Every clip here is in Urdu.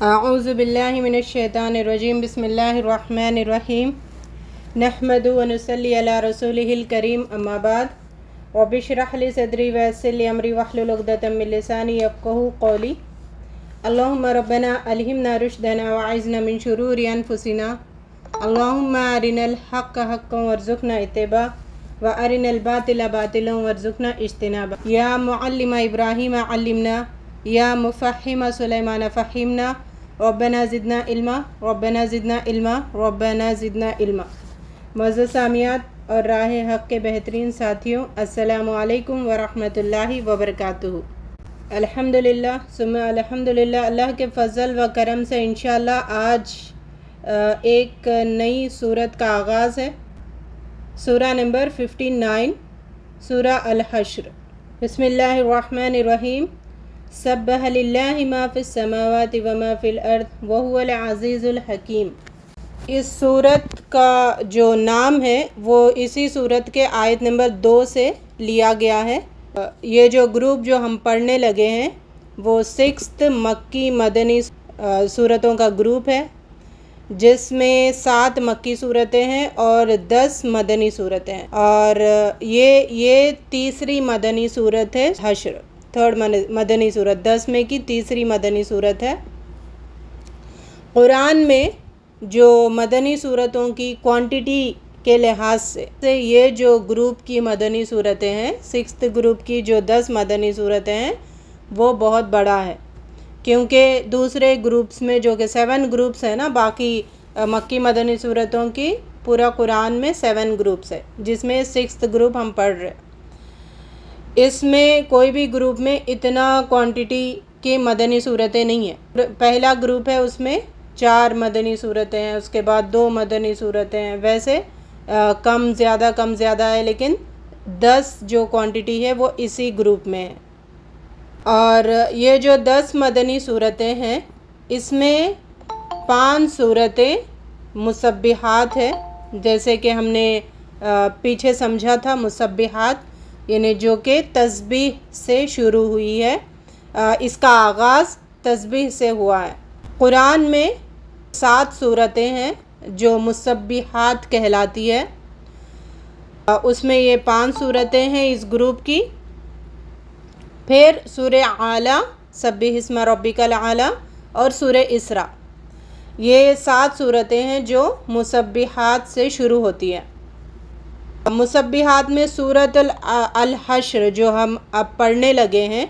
اعوذ باللہ من الشیطان الرجیم بسم اللہ الرحمن الرحیم نحمد و نصلی علی رسولہ الکریم اما بعد رب اشرح لی صدری ویسر لی امری واحلل عقدۃ من لسانی یفقہوا قولی اللہم ربنا الہمنا رشدنا وعذنا من شرور انفسنا اللہم ارنا الحق حقا وارزقنا اتباعہ وارنا الباطل باطلا وارزقنا اجتنابہ یا معلم ابراہیم علمنا یا مفہم سلیمان فہمنا ربنا زدنا علما ربنا زدنا علما ربنا زدنا علما۔ معزز سامعات اور راہ حق کے بہترین ساتھیوں، السلام علیکم ورحمۃ اللہ وبرکاتہ۔ الحمدللہ ثم الحمدللہ، اللہ کے فضل و کرم سے انشاءاللہ آج ایک نئی سورت کا آغاز ہے، سورہ نمبر 59، سورہ الحشر۔ بسم اللہ الرحمن الرحیم۔ سبح للہ ما فی السماوات وما فی الارض وہو العزیز الحکیم۔ اس سورت کا جو نام ہے وہ اسی سورت کے آیت نمبر 2 سے لیا گیا ہے۔ یہ جو گروپ جو ہم پڑھنے لگے ہیں وہ 6 مکی مدنی سورتوں کا گروپ ہے، جس میں 7 مکی صورتیں ہیں اور 10 مدنی صورتیں ہیں، اور یہ تیسری مدنی صورت ہے، حشر، 3rd مدنی صورت، 10 میں کی تیسری مدنی صورت ہے۔ قرآن میں جو مدنی صورتوں کی کوانٹیٹی کے لحاظ سے یہ جو گروپ کی مدنی صورتیں ہیں، 6 گروپ کی جو 10 مدنی صورتیں ہیں، وہ بہت بڑا ہے، کیونکہ دوسرے گروپس میں جو کہ 7 گروپس ہیں نا، باقی مکی مدنی صورتوں کی پورا قرآن میں 7 گروپس ہے، جس میں 6 گروپ ہم پڑھ رہے ہیں۔ اس میں کوئی بھی گروپ میں اتنا کوانٹیٹی کی مدنی صورتیں نہیں ہیں۔ پہلا گروپ ہے، اس میں 4 مدنی صورتیں ہیں، اس کے بعد 2 مدنی صورتیں ہیں، ویسے کم زیادہ ہے، لیکن 10 جو کوانٹیٹی ہے وہ اسی گروپ میں ہے۔ اور یہ جو 10 مدنی صورتیں ہیں، اس میں 5 صورتیں مسبحات ہے، جیسے کہ ہم نے پیچھے سمجھا تھا، مسبحات یعنی جو کہ تسبیح سے شروع ہوئی ہے، اس کا آغاز تسبیح سے ہوا ہے۔ قرآن میں 7 صورتیں ہیں جو مسبحات کہلاتی ہے، اس میں یہ 5 صورتیں ہیں اس گروپ کی۔ پھر سورہ اعلیٰ، سبح اسم ربک الاعلیٰ، اور سورہ اسراء، یہ 7 صورتیں ہیں جو مسبحات سے شروع ہوتی ہیں۔ مسبحات میں سورۃ الحشر جو ہم اب پڑھنے لگے ہیں،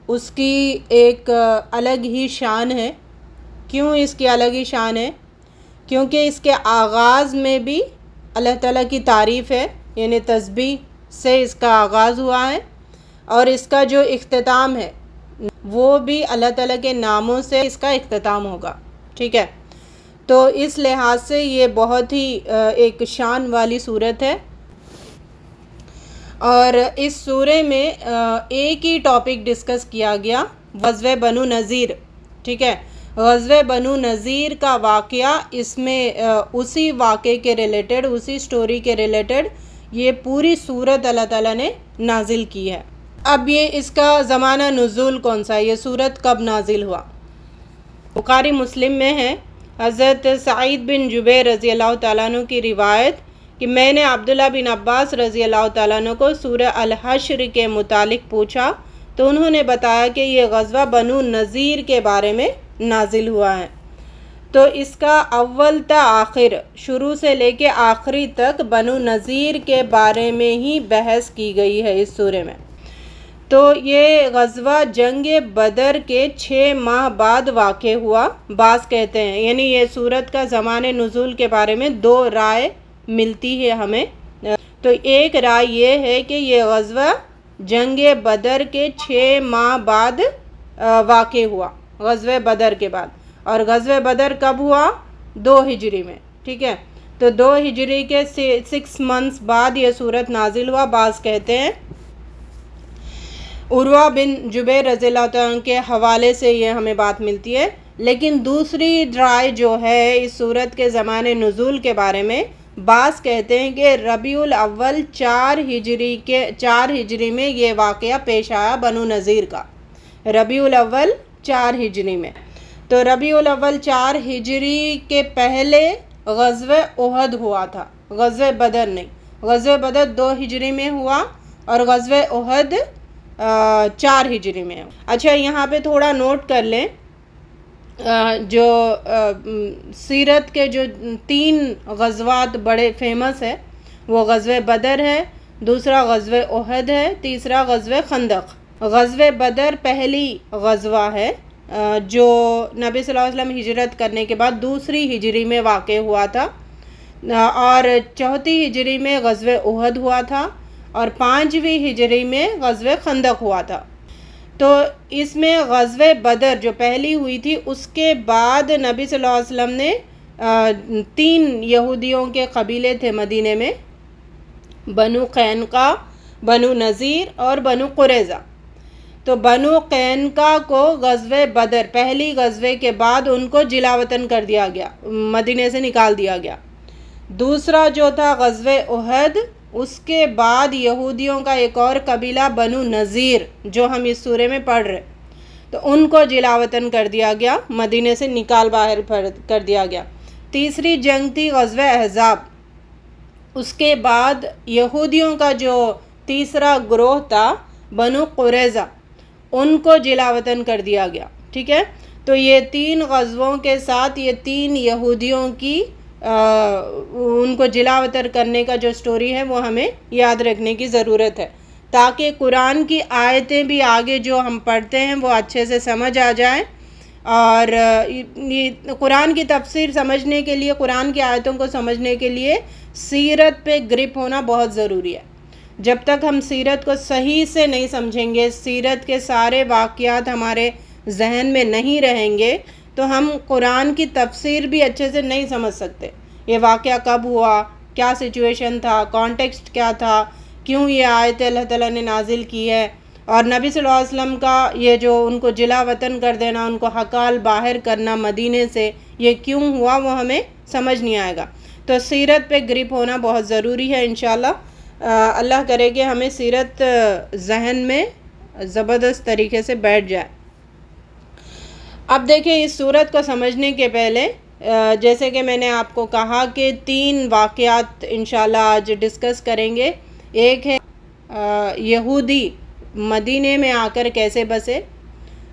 اس کی ایک الگ ہی شان ہے۔ کیوں اس کی الگ ہی شان ہے؟ کیونکہ اس کے آغاز میں بھی اللہ تعالیٰ کی تعریف ہے، یعنی تسبیح سے اس کا آغاز ہوا ہے، اور اس کا جو اختتام ہے وہ بھی اللہ تعالیٰ کے ناموں سے اس کا اختتام ہوگا، ٹھیک ہے؟ تو اس لحاظ سے یہ بہت ہی ایک شان والی صورت ہے۔ اور اس سورے میں ایک ہی ٹاپک ڈسکس کیا گیا، غزوہ بنو نذیر، ٹھیک ہے؟ غزوہ بنو نذیر کا واقعہ اس میں اسی واقعے کے ریلیٹڈ، اسی سٹوری کے ریلیٹڈ یہ پوری سورت اللہ تعالیٰ نے نازل کی ہے۔ اب یہ اس کا زمانہ نزول کون سا ہے، یہ سورت کب نازل ہوا؟ بخاری مسلم میں ہے، حضرت سعید بن جبیر رضی اللہ تعالیٰ عنہ کی روایت کہ میں نے عبداللہ بن عباس رضی اللہ تعالیٰ عنہ کو سورہ الحشر کے متعلق پوچھا تو انہوں نے بتایا کہ یہ غزوہ بنو نذیر کے بارے میں نازل ہوا ہے۔ تو اس کا اول تا آخر، شروع سے لے کے آخری تک بنو نذیر کے بارے میں ہی بحث کی گئی ہے اس سورے میں۔ تو یہ غزوہ جنگ بدر کے 6 ماہ بعد واقع ہوا، بعض کہتے ہیں، یعنی یہ سورت کا زمانے نزول کے بارے میں 2 رائے ملتی ہے ہمیں۔ تو ایک رائے یہ ہے کہ یہ غزوہ جنگ بدر کے 6 ماہ بعد واقع ہوا، غزوہ بدر کے بعد، اور غزوہ بدر کب ہوا؟ 2 ہجری میں، ٹھیک ہے؟ تو 2 ہجری کے 6 منتھس بعد یہ سورت نازل ہوا، بعض کہتے ہیں۔ عروہ بن جبیر رضی اللہ عنہ کے حوالے سے یہ ہمیں بات ملتی ہے، لیکن دوسری رائے جو ہے اس سورت کے زمانے نزول کے بارے میں، بعض کہتے ہیں کہ ربیع الاول 4 ہجری میں یہ واقعہ پیش آیا بنو نذیر کا، ربیع الاول 4 ہجری میں۔ تو ربیع الاول 4 ہجری کے پہلے غزوہ احد ہوا تھا، غزوہ بدر نہیں۔ غزوہ بدر 2 ہجری میں ہوا اور غزوہ احد 4 ہجری میں ہوا۔ اچھا یہاں پہ تھوڑا نوٹ کر لیں، جو سیرت کے جو 3 غزوات بڑے فیمس ہے وہ غزوہ بدر ہے، دوسرا غزوہ احد ہے، تیسرا غزوہ خندق۔ غزوہ بدر پہلی غزوہ ہے جو نبی صلی اللہ علیہ وسلم ہجرت کرنے کے بعد 2 ہجری میں واقع ہوا تھا، اور 4 ہجری میں غزوہ احد ہوا تھا، اور 5ویں ہجری میں غزوہ خندق ہوا تھا۔ تو اس میں غزوہ بدر جو پہلی ہوئی تھی اس کے بعد نبی صلی اللہ علیہ وسلم نے 3 یہودیوں کے قبیلے تھے مدینے میں، بنو قینقاع، بنو نذیر اور بنو قریظہ۔ تو بنو قینقاع کو غزوہ بدر پہلی غزوے کے بعد ان کو جلا وطن کر دیا گیا، مدینے سے نکال دیا گیا۔ دوسرا جو تھا غزوہ احد، اس کے بعد یہودیوں کا ایک اور قبیلہ بنو نذیر جو ہم اس سورے میں پڑھ رہے، تو ان کو جلا وطن کر دیا گیا، مدینے سے نکال باہر کر دیا گیا۔ تیسری جنگ تھی غزوہ احزاب۔ اس کے بعد یہودیوں کا جو تیسرا گروہ تھا بنو قریظہ، ان کو جلا وطن کر دیا گیا، ٹھیک ہے۔ تو یہ 3 غزووں کے ساتھ یہ 3 یہودیوں کی ان کو جلا وطن کرنے کا جو سٹوری ہے وہ ہمیں یاد رکھنے کی ضرورت ہے، تاکہ قرآن کی آیتیں بھی آگے جو ہم پڑھتے ہیں وہ اچھے سے سمجھ آ جائیں۔ اور قرآن کی تفسیر سمجھنے کے لیے، قرآن کی آیتوں کو سمجھنے کے لیے سیرت پہ گرپ ہونا بہت ضروری ہے۔ جب تک ہم سیرت کو صحیح سے نہیں سمجھیں گے، سیرت کے سارے واقعات ہمارے ذہن میں نہیں رہیں گے، تو ہم قرآن کی تفسیر بھی اچھے سے نہیں سمجھ سکتے۔ یہ واقعہ کب ہوا، کیا سچویشن تھا، کانٹیکسٹ کیا تھا، کیوں یہ آیت اللہ تعالیٰ نے نازل کی ہے، اور نبی صلی اللہ علیہ وسلم کا یہ جو ان کو جلا وطن کر دینا، ان کو حقال باہر کرنا مدینے سے، یہ کیوں ہوا وہ ہمیں سمجھ نہیں آئے گا۔ تو سیرت پہ گرپ ہونا بہت ضروری ہے۔ انشاءاللہ اللہ کرے کہ ہمیں سیرت ذہن میں زبردست طریقے سے بیٹھ جائے۔ اب دیکھیں اس سورت کو سمجھنے کے پہلے جیسے کہ میں نے آپ کو کہا کہ 3 واقعات انشاءاللہ آج ڈسکس کریں گے۔ ایک ہے یہودی مدینے میں آ کر کیسے بسے،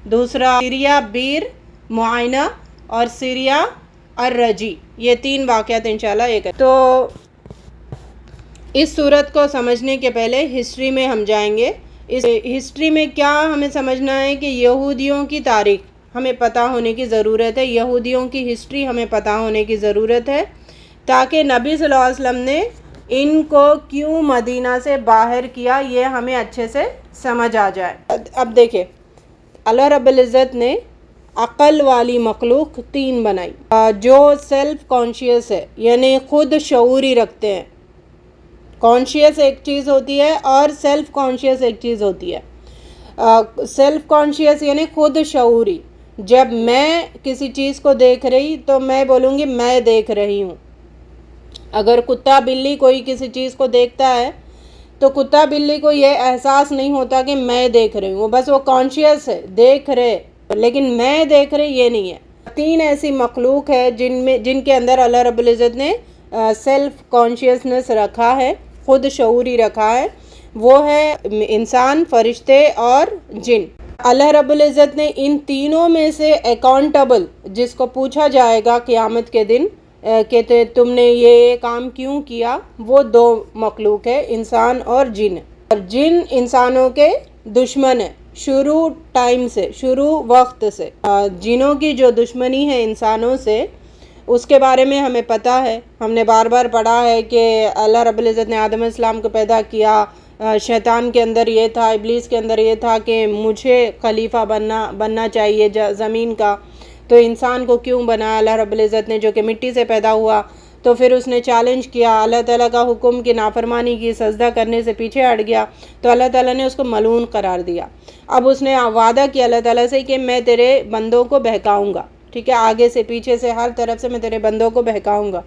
دوسرا سیریا بیر معائنہ، اور سیریا الرجی۔ یہ 3 واقعات انشاءاللہ ایک ہے۔ تو اس سورت کو سمجھنے کے پہلے ہسٹری میں ہم جائیں گے۔ اس ہسٹری میں کیا ہمیں سمجھنا ہے کہ یہودیوں کی تاریخ ہمیں پتہ ہونے کی ضرورت ہے، یہودیوں کی ہسٹری ہمیں پتہ ہونے کی ضرورت ہے، تاکہ نبی صلی اللہ علیہ وسلم نے ان کو کیوں مدینہ سے باہر کیا یہ ہمیں اچھے سے سمجھ آ جائے۔ اب دیکھیں اللہ رب العزت نے عقل والی مخلوق 3 بنائی، جو سیلف کانشیس ہے، یعنی خود شعوری رکھتے ہیں۔ کانشیس ایک چیز ہوتی ہے اور سیلف کانشیس ایک چیز ہوتی ہے۔ سیلف کانشیس یعنی خود شعوری، جب میں کسی چیز کو دیکھ رہی تو میں بولوں گی میں دیکھ رہی ہوں۔ اگر کتا بلی کوئی کسی چیز کو دیکھتا ہے تو کتا بلی کو یہ احساس نہیں ہوتا کہ میں دیکھ رہی ہوں، بس وہ کانشیس ہے، دیکھ رہے، لیکن میں دیکھ رہی یہ نہیں ہے۔ 3 ایسی مخلوق ہے جن کے اندر اللہ رب العزت نے سیلف کانشیسنس رکھا ہے، خود شعوری رکھا ہے، وہ ہے انسان، فرشتے اور جن۔ اللہ رب العزت نے ان تینوں میں سے اکاؤنٹیبل، جس کو پوچھا جائے گا قیامت کے دن کہ تم نے یہ کام کیوں کیا، وہ 2 مخلوق ہے، انسان اور جن۔ اور جن انسانوں کے دشمن ہیں شروع ٹائم سے، شروع وقت سے۔ جنوں کی جو دشمنی ہے انسانوں سے، اس کے بارے میں ہمیں پتہ ہے، ہم نے بار بار پڑھا ہے کہ اللہ رب العزت نے آدم علیہ السلام کو پیدا کیا، شیطان کے اندر یہ تھا، ابلیس کے اندر یہ تھا کہ مجھے خلیفہ بننا چاہیے زمین کا، تو انسان کو کیوں بنایا اللہ رب العزت نے، جو کہ مٹی سے پیدا ہوا۔ تو پھر اس نے چیلنج کیا، اللہ تعالیٰ کا حکم کی نافرمانی کی، سجدہ کرنے سے پیچھے ہٹ گیا، تو اللہ تعالیٰ نے اس کو ملعون قرار دیا۔ اب اس نے وعدہ کیا اللہ تعالیٰ سے کہ میں تیرے بندوں کو بہکاؤں گا، ٹھیک ہے، آگے سے پیچھے سے ہر طرف سے میں تیرے بندوں کو بہکاؤں گا۔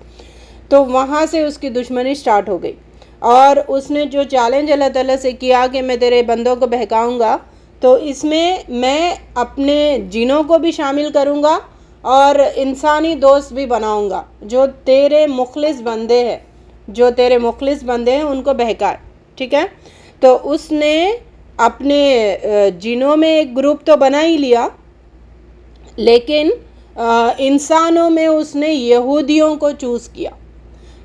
تو وہاں سے اس کی دشمنی سٹارٹ ہو گئی، اور اس نے جو چیلنج اللہ تعالیٰ سے کیا کہ میں تیرے بندوں کو بہکاؤں گا، تو اس میں میں اپنے جنوں کو بھی شامل کروں گا اور انسانی دوست بھی بناؤں گا جو تیرے مخلص بندے ہیں ان کو بہکائے. ٹھیک ہے. تو اس نے اپنے جنوں میں ایک گروپ تو بنا ہی لیا، لیکن انسانوں میں اس نے یہودیوں کو چوز کیا.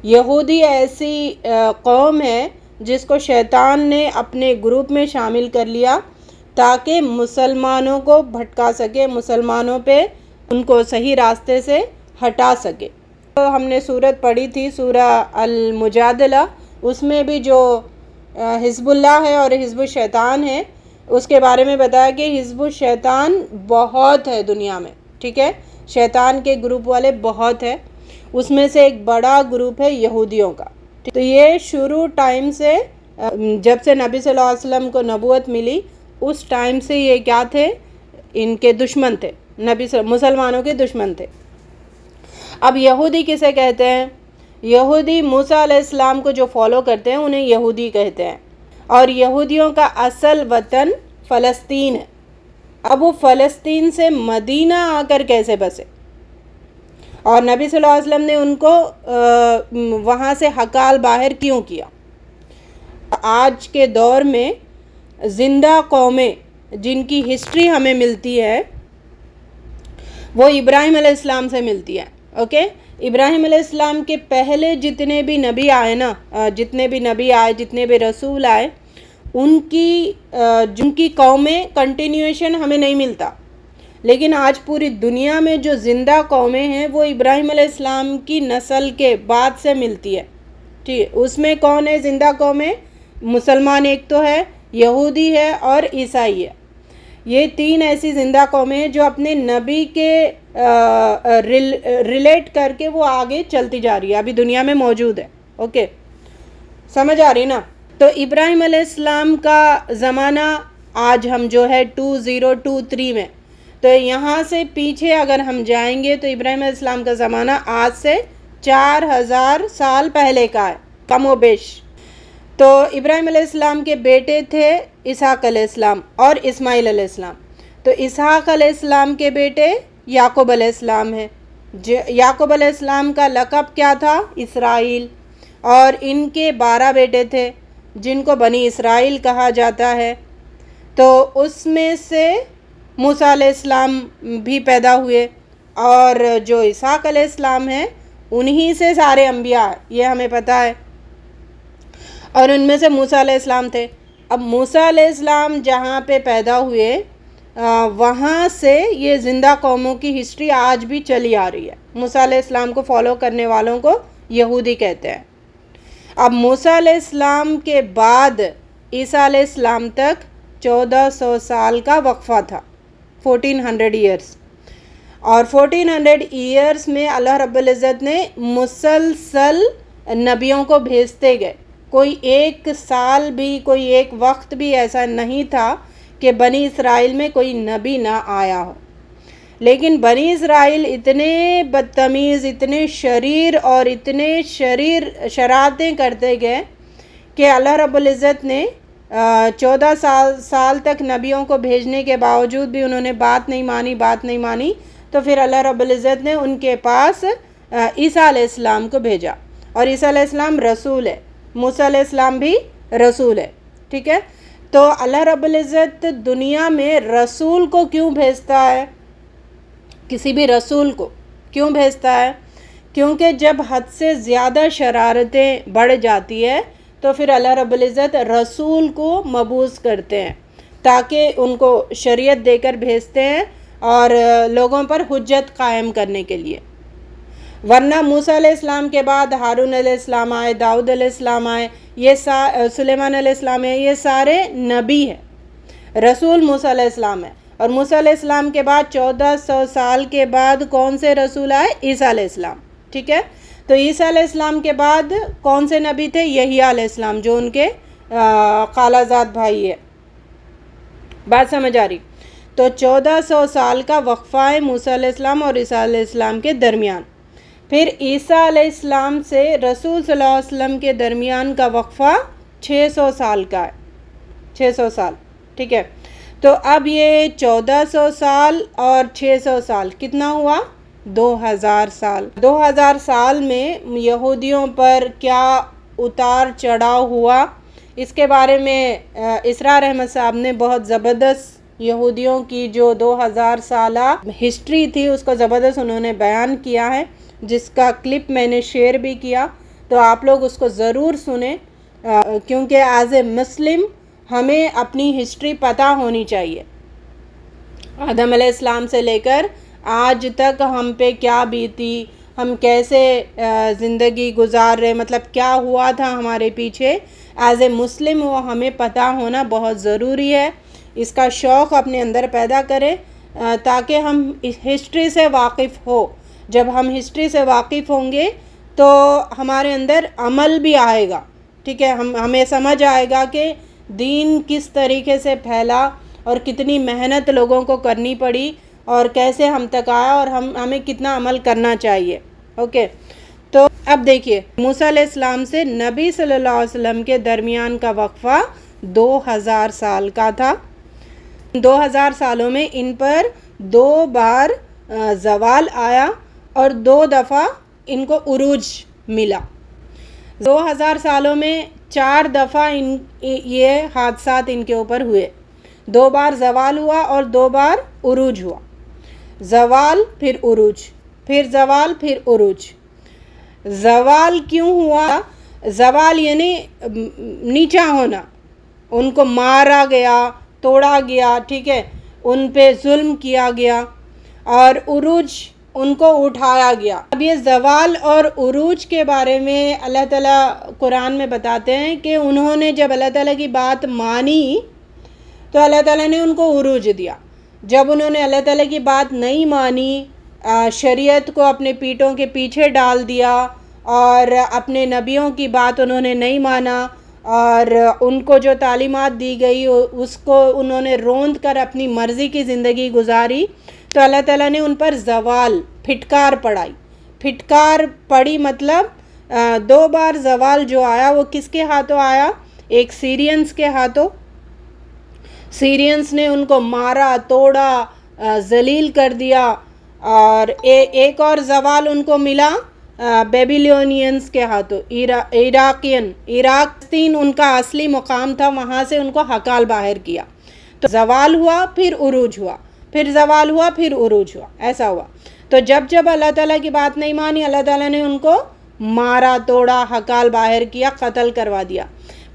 یہودی ایسی قوم ہے جس کو شیطان نے اپنے گروپ میں شامل کر لیا تاکہ مسلمانوں کو بھٹکا سکے، مسلمانوں پہ ان کو صحیح راستے سے ہٹا سکے. ہم نے سورت پڑھی تھی سورہ المجادلہ، اس میں بھی جو حزب اللہ ہے اور حزب الشیطان ہے اس کے بارے میں بتایا کہ حزب الشیطان بہت ہے دنیا میں. ٹھیک ہے. شیطان کے گروپ والے بہت ہے، اس میں سے ایک بڑا گروپ ہے یہودیوں کا. تو یہ شروع ٹائم سے جب سے نبی صلی اللہ علیہ وسلم کو نبوت ملی اس ٹائم سے یہ کیا تھے؟ ان کے دشمن تھے، مسلمانوں کے دشمن تھے. اب یہودی کسے کہتے ہیں؟ یہودی موسیٰ علیہ السلام کو جو فالو کرتے ہیں انہیں یہودی کہتے ہیں، اور یہودیوں کا اصل وطن فلسطین ہے. اب وہ فلسطین سے مدینہ آ کر کیسے بسے؟ اور نبی صلی اللہ علیہ وسلم نے ان کو وہاں سے ہکال باہر کیوں کیا؟ آج کے دور میں زندہ قومیں جن کی ہسٹری ہمیں ملتی ہے وہ ابراہیم علیہ السلام سے ملتی ہے. اوکے. ابراہیم علیہ السلام کے پہلے جتنے بھی نبی آئے جتنے بھی رسول آئے ان کی قومیں کنٹینیویشن ہمیں نہیں ملتا، لیکن آج پوری دنیا میں جو زندہ قومیں ہیں وہ ابراہیم علیہ السلام کی نسل کے بعد سے ملتی ہے. ٹھیک. اس میں کون ہے زندہ قومیں؟ مسلمان ایک تو ہے، یہودی ہے اور عیسائی ہے. یہ تین ایسی زندہ قومیں ہیں جو اپنے نبی کے ریلیٹ کر کے وہ آگے چلتی جا رہی ہے، ابھی دنیا میں موجود ہے. اوکے. سمجھ آ رہی نا؟ تو ابراہیم علیہ السلام کا زمانہ آج ہم جو ہے 2023 میں، تو یہاں سے پیچھے اگر ہم جائیں گے تو ابراہیم علیہ السلام کا زمانہ آج سے 4000 سال پہلے کا ہے، کم و بیش. تو ابراہیم علیہ السلام کے بیٹے تھے اسحاق علیہ السلام اور اسماعیل علیہ السلام. تو اسحاق علیہ السلام کے بیٹے یعقوب علیہ السلام ہیں. یعقوب علیہ السلام کا لقب کیا تھا؟ اسرائیل. اور ان کے 12 بیٹے تھے جن کو بنی اسرائیل کہا جاتا ہے. تو اس میں سے موسیٰ علیہ السلام بھی پیدا ہوئے، اور جو اسحاق علیہ السلام ہیں انہی سے سارے انبیاء، یہ ہمیں پتہ ہے. اور ان میں سے موسیٰ علیہ السلام تھے. اب موسیٰ علیہ السلام جہاں پہ پیدا ہوئے وہاں سے یہ زندہ قوموں کی ہسٹری آج بھی چلی آ رہی ہے. موسیٰ علیہ السلام کو فالو کرنے والوں کو یہودی کہتے ہیں. اب موسیٰ علیہ السلام کے بعد عیسیٰ علیہ السلام تک 1400 سال کا وقفہ تھا، 1400 ایئرس. اور 1400 ایئرس میں اللہ رب العزت نے مسلسل نبیوں کو بھیجتے گئے. کوئی ایک سال بھی، کوئی ایک وقت بھی ایسا نہیں تھا کہ بنی اسرائیل میں کوئی نبی نہ آیا ہو. لیکن بنی اسرائیل اتنے بدتمیز، اتنے شریر اور اتنے شرارتیں کرتے گئے کہ اللہ رب العزت نے 14 سال تک نبیوں کو بھیجنے کے باوجود بھی انہوں نے بات نہیں مانی. تو پھر اللہ رب العزت نے ان کے پاس عیسیٰ علیہ السلام کو بھیجا، اور عیسیٰ علیہ السلام رسول ہے، موسیٰ علیہ السلام بھی رسول ہے. ٹھیک ہے. تو اللہ رب العزت دنیا میں رسول کو کیوں بھیجتا ہے؟ کسی بھی رسول کو کیوں بھیجتا ہے؟ کیونکہ جب حد سے زیادہ شرارتیں بڑھ جاتی ہے تو پھر اللہ رب العزت رسول کو مبعوث کرتے ہیں تاکہ ان کو شریعت دے کر بھیجتے ہیں اور لوگوں پر حجت قائم کرنے کے لیے. ورنہ موسیٰ علیہ السلام کے بعد ہارون علیہ السلام آئے، داؤد علیہ السلام آئے، سلیمان علیہ السلام آئے، یہ سارے نبی ہیں. رسول موسیٰ علیہ السلام ہے. اور موسیٰ علیہ السلام کے بعد 1400 سال کے بعد کون سے رسول آئے؟ عیسیٰ علیہ السلام. ٹھیک ہے. تو عیسیٰ علیہ السلام کے بعد کون سے نبی تھے؟ یحییٰ علیہ السلام، جو ان کے خالہ زاد بھائی ہے. بات سمجھ آ رہی؟ تو 1400 سال کا وقفہ ہے موسیٰ علیہ السلام اور عیسیٰ علیہ السلام کے درمیان. پھر عیسیٰ علیہ السلام سے رسول صلی اللہ علیہ وسلم کے درمیان کا وقفہ 600 سال کا ہے. 600 سال. ٹھیک ہے. تو اب یہ 1400 سال اور 600 سال کتنا ہوا؟ 2000 سال 2000 سال میں یہودیوں پر کیا اتار چڑھاؤ ہوا، اس کے بارے میں اسراء احمد صاحب نے بہت زبردست یہودیوں کی جو 2000 سالہ ہسٹری تھی اس کو زبردست انہوں نے بیان کیا ہے، جس کا کلپ میں نے شیئر بھی کیا، تو آپ لوگ اس کو ضرور سنیں، کیونکہ ایز اے مسلم ہمیں اپنی ہسٹری پتہ ہونی چاہیے۔ آدم علیہ السلام سے لے کر آج تک ہم پہ کیا بیتی، ہم کیسے زندگی گزار رہے، مطلب کیا ہوا تھا ہمارے پیچھے، ایز اے مسلم وہ ہمیں پتہ ہونا بہت ضروری ہے۔ اس کا شوق اپنے اندر پیدا کرے تاکہ ہم ہسٹری سے واقف ہو۔ جب ہم ہسٹری سے واقف ہوں گے تو ہمارے اندر عمل بھی آئے گا، ٹھیک ہے، ہمیں سمجھ آئے گا کہ دین کس طریقے سے پھیلا اور کتنی محنت لوگوں کو کرنی پڑی اور کیسے ہم تک آیا اور ہمیں کتنا عمل کرنا چاہیے۔ اوکے، تو اب دیکھیے موسیٰ علیہ السلام سے نبی صلی اللہ علیہ وسلم کے درمیان کا وقفہ 2000 سال کا تھا۔ 2000 سالوں میں ان پر 2 بار زوال آیا اور 2 دفعہ ان کو عروج ملا۔ 2000 سالوں میں 4 دفعہ یہ حادثات ان کے اوپر ہوئے، 2 بار زوال ہوا اور 2 بار عروج ہوا۔ زوال پھر عروج، پھر زوال پھر عروج۔ زوال کیوں ہوا؟ زوال یعنی نیچا ہونا، ان کو مارا گیا، توڑا گیا، ٹھیک ہے، ان پہ ظلم کیا گیا، اور عروج ان کو اٹھایا گیا۔ اب یہ زوال اور عروج کے بارے میں اللہ تعالیٰ قرآن میں بتاتے ہیں کہ انہوں نے جب اللہ تعالیٰ کی بات مانی تو اللہ تعالیٰ نے ان کو عروج دیا۔ جب انہوں نے اللہ تعالیٰ کی بات نہیں مانی، شریعت کو اپنے پیٹوں کے پیچھے ڈال دیا اور اپنے نبیوں کی بات انہوں نے نہیں مانا اور ان کو جو تعلیمات دی گئی اس کو انہوں نے روند کر اپنی مرضی کی زندگی گزاری، تو اللہ تعالیٰ نے ان پر زوال، پھٹکار پڑائی۔ پھٹکار پڑی مطلب 2 بار زوال جو آیا وہ کس کے ہاتھوں آیا؟ ایک سیرینز کے ہاتھوں۔ سیرینز نے ان کو مارا، توڑا، ذلیل کر دیا، اور ایک اور زوال ان کو ملا بیبیلونینز کے ہاتھوں، عراق ان کا اصلی مقام تھا، وہاں سے ان کو ہکال باہر کیا۔ تو زوال ہوا پھر عروج ہوا، پھر زوال ہوا پھر عروج ہوا، ایسا ہوا۔ تو جب اللہ تعالیٰ کی بات نہیں مانی، اللہ تعالیٰ نے ان کو مارا، توڑا، ہکال باہر کیا، قتل کروا دیا۔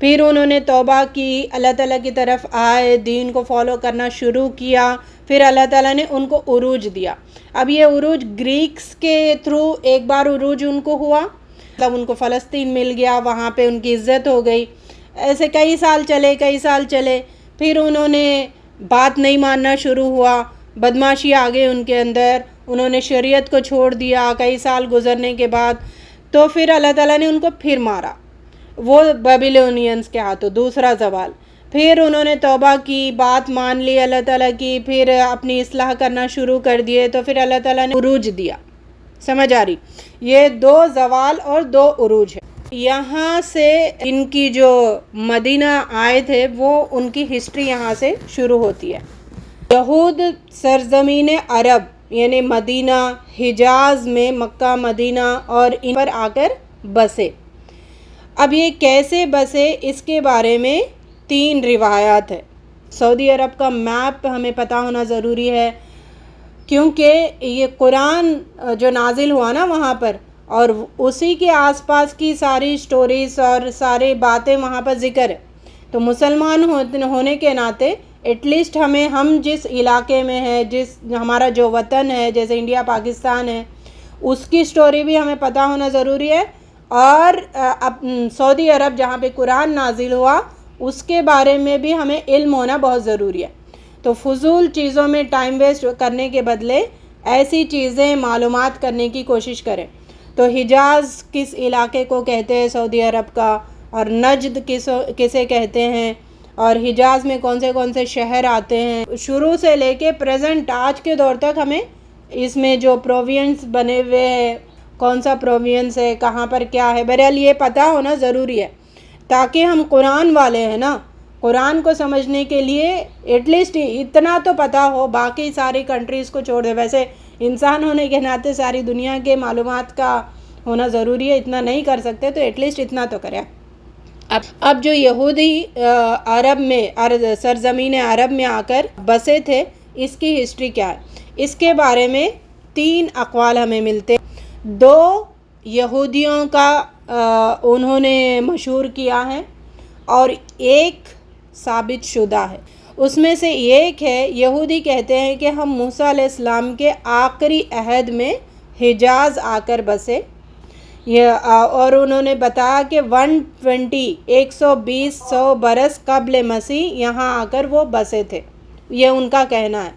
پھر انہوں نے توبہ کی، اللہ تعالیٰ کی طرف آئے، دین کو فالو کرنا شروع کیا، پھر اللہ تعالیٰ نے ان کو عروج دیا۔ اب یہ عروج گریکس کے تھرو ایک بار عروج ان کو ہوا، تب ان کو فلسطین مل گیا، وہاں پہ ان کی عزت ہو گئی۔ ایسے کئی سال چلے، پھر انہوں نے بات نہیں ماننا شروع ہوا، بدماشی آ گئی ان کے اندر، انہوں نے شریعت کو چھوڑ دیا کئی سال گزرنے کے بعد، تو پھر اللہ تعالیٰ نے ان کو پھر مارا، وہ بیبیلونینز کے ہاتھوں، دوسرا زوال۔ پھر انہوں نے توبہ کی، بات مان لی اللہ تعالیٰ کی، پھر اپنی اصلاح کرنا شروع کر دیے، تو پھر اللہ تعالیٰ نے عروج دیا۔ سمجھ آ رہی؟ یہ 2 زوال اور 2 عروج ہے۔ یہاں سے ان کی جو مدینہ آئے تھے وہ ان کی ہسٹری یہاں سے شروع ہوتی ہے۔ یہود سرزمین عرب یعنی مدینہ، حجاز میں مکہ مدینہ اور ان پر آ کر بسے۔ اب یہ کیسے بسے اس کے بارے میں 3 روایات ہے۔ سعودی عرب کا میپ ہمیں پتہ ہونا ضروری ہے، کیونکہ یہ قرآن جو نازل ہوا نا وہاں پر، اور اسی کے آس پاس کی ساری سٹوریز اور سارے باتیں وہاں پر ذکر ہے، تو مسلمان ہونے کے ناطے ایٹ لیسٹ ہم جس علاقے میں ہیں، ہمارا جو وطن ہے، جیسے انڈیا پاکستان ہے، اس کی سٹوری بھی ہمیں پتہ ہونا ضروری ہے، اور سعودی عرب جہاں پہ قرآن نازل ہوا اس کے بارے میں بھی ہمیں علم ہونا بہت ضروری ہے۔ تو فضول چیزوں میں ٹائم ویسٹ کرنے کے بدلے ایسی چیزیں معلومات کرنے کی کوشش کریں۔ تو حجاز کس علاقے کو کہتے ہیں سعودی عرب کا، اور نجد کسے کہتے ہیں، اور حجاز میں کون سے شہر آتے ہیں، شروع سے لے کے پریزنٹ آج کے دور تک ہمیں اس میں جو پروونس بنے ہوئے ہیں، کون سا پروونس ہے، کہاں پر کیا ہے، بہرحال یہ پتہ ہونا ضروری ہے، تاکہ ہم قرآن والے ہیں نا، قرآن کو سمجھنے کے لیے ایٹ لیسٹ اتنا تو پتہ ہو، باقی ساری کنٹریز کو چھوڑ دے۔ ویسے انسان ہونے کے ناطے ساری دنیا کے معلومات کا ہونا ضروری ہے، اتنا نہیں کر سکتے تو ایٹ لیسٹ اتنا تو کریں۔ اب جو یہودی عرب میں سرزمین عرب میں آ کر بسے تھے، اس کی ہسٹری کیا ہے؟ اس کے بارے میں 3 اقوال ہمیں ملتے ہیں۔ 2 یہودیوں کا انہوں نے مشہور کیا ہے اور ایک ثابت شدہ ہے۔ اس میں سے ایک ہے، یہودی کہتے ہیں کہ ہم موسیٰ علیہ السلام کے آخری عہد میں حجاز آ کر بسے، اور انہوں نے بتایا کہ 120 برس قبل مسیح یہاں آ کر وہ بسے تھے، یہ ان کا کہنا ہے۔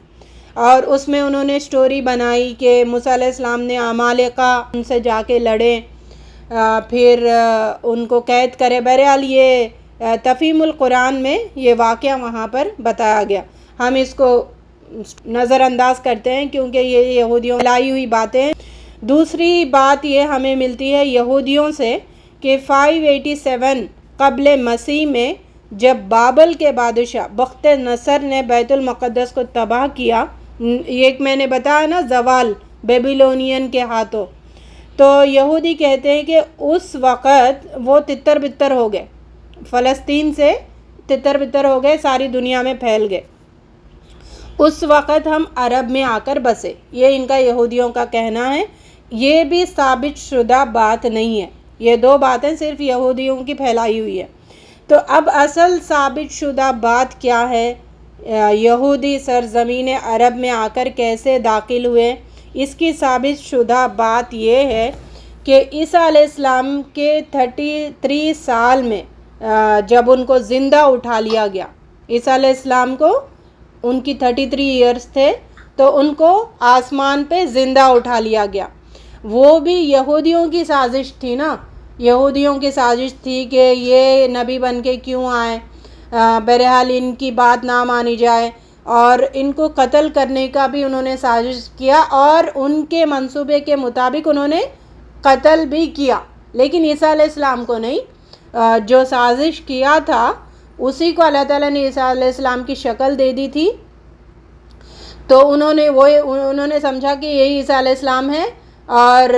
اور اس میں انہوں نے سٹوری بنائی کہ موسیٰ علیہ السلام نے عمالقہ ان سے جا کے لڑے، پھر ان کو قید کرے۔ بہرحال یہ تفہیم القرآن میں یہ واقعہ وہاں پر بتایا گیا، ہم اس کو نظر انداز کرتے ہیں کیونکہ یہ یہودیوں لائی ہوئی باتیں ہیں۔ دوسری بات یہ ہمیں ملتی ہے یہودیوں سے کہ 587 قبل مسیح میں جب بابل کے بادشاہ بخت نصر نے بیت المقدس کو تباہ کیا، ایک میں نے بتایا نا زوال بیبیلونین کے ہاتھوں، تو یہودی کہتے ہیں کہ اس وقت وہ تتر بتر ہو گئے، فلسطین سے تتر بتر ہو گئے، ساری دنیا میں پھیل گئے۔ اس وقت ہم عرب میں آ کر بسے، یہ ان کا یہودیوں کا کہنا ہے۔ یہ بھی ثابت شدہ بات نہیں ہے، یہ 2 باتیں صرف یہودیوں کی پھیلائی ہوئی ہے۔ تو اب اصل ثابت شدہ بات کیا ہے؟ یہودی سرزمین عرب میں آ کر کیسے داخل ہوئے؟ اس کی ثابت شدہ بات یہ ہے کہ عیسیٰ علیہ السلام کے 33 سال میں جب ان کو زندہ اٹھا لیا گیا، عیسیٰ علیہ السلام کو ان کی 33 ایئرز تھے تو ان کو آسمان پہ زندہ اٹھا لیا گیا۔ وہ بھی یہودیوں کی سازش تھی نا، یہودیوں کی سازش تھی کہ یہ نبی بن کے کیوں آئے، بہرحال ان کی بات نہ مانی جائے، اور ان کو قتل کرنے کا بھی انہوں نے سازش کیا، اور ان کے منصوبے کے مطابق انہوں نے قتل بھی کیا، لیکن عیسیٰ علیہ السلام کو نہیں۔ جو سازش کیا تھا اسی کو اللہ تعالیٰ نے عیسیٰ علیہ السلام کی شکل دے دی تھی، تو انہوں نے سمجھا کہ یہی عیسیٰ علیہ السلام ہے، اور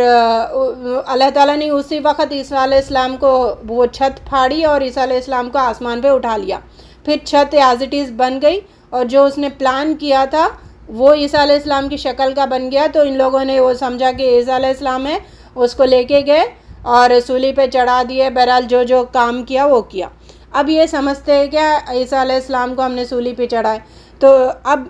اللہ تعالیٰ نے اسی وقت عیسیٰ علیہ السلام کو وہ چھت پھاڑی اور عیسیٰ علیہ السلام کو آسمان پہ اٹھا لیا۔ پھر چھت ایز اٹ از بن گئی، اور جو اس نے پلان کیا تھا وہ عیسیٰ علیہ السلام کی شکل کا بن گیا، تو ان لوگوں نے وہ سمجھا کہ عیسیٰ علیہ السلام ہے، اس کو لے کے گئے اور سولی پہ چڑھا دیے۔ بہرحال جو کام کیا وہ کیا۔ اب یہ سمجھتے ہیں کیا عیسیٰ علیہ السلام کو ہم نے سولی پہ چڑھائے، تو اب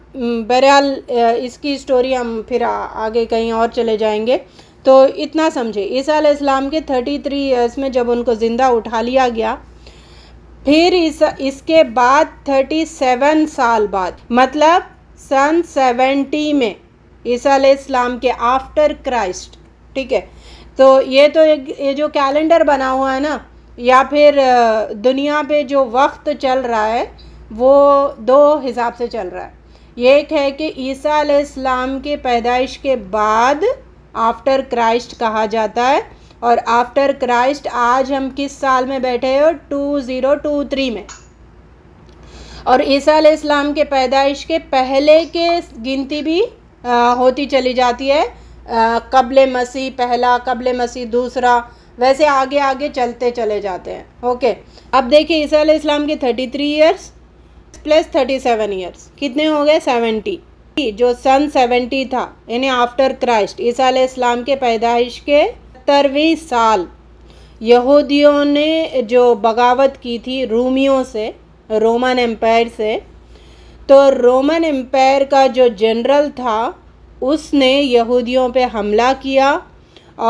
بہرحال اس کی سٹوری ہم پھر آگے کہیں اور چلے جائیں گے۔ تو اتنا سمجھے، عیسیٰ علیہ السلام کے 33 ایئرس میں جب ان کو زندہ اٹھا لیا گیا، پھر اس کے بعد 37 سال بعد، مطلب سن 70 میں عیسیٰ علیہ السلام کے آفٹر کرائسٹ، ٹھیک ہے، تو یہ جو کیلنڈر بنا ہوا ہے نا، یا پھر دنیا پہ جو وقت چل رہا ہے وہ 2 حساب سے چل رہا ہے۔ ایک ہے کہ عیسیٰ علیہ السلام کے پیدائش کے بعد آفٹر کرائسٹ کہا جاتا ہے، اور آفٹر کرائسٹ آج ہم کس سال میں بیٹھے ہو؟ 2023 میں۔ اور عیسیٰ علیہ السلام کے پیدائش کے پہلے کے گنتی بھی ہوتی چلی جاتی ہے، قبل مسیح پہلا، قبل مسیح دوسرا، ویسے آگے آگے چلتے چلے جاتے ہیں۔ اوکے، اب دیکھیں عیسیٰ علیہ السلام کے 33 ایئرس پلس 37 ایئرس کتنے ہو گئے؟ 70۔ جو سن 70 تھا یعنی آفٹر کرائسٹ، عیسیٰ علیہ السلام کے پیدائش کے 70ویں سال یہودیوں نے جو بغاوت کی تھی رومیوں سے، رومن امپائر سے، تو رومن امپائر کا جو جنرل تھا اس نے یہودیوں پہ حملہ کیا،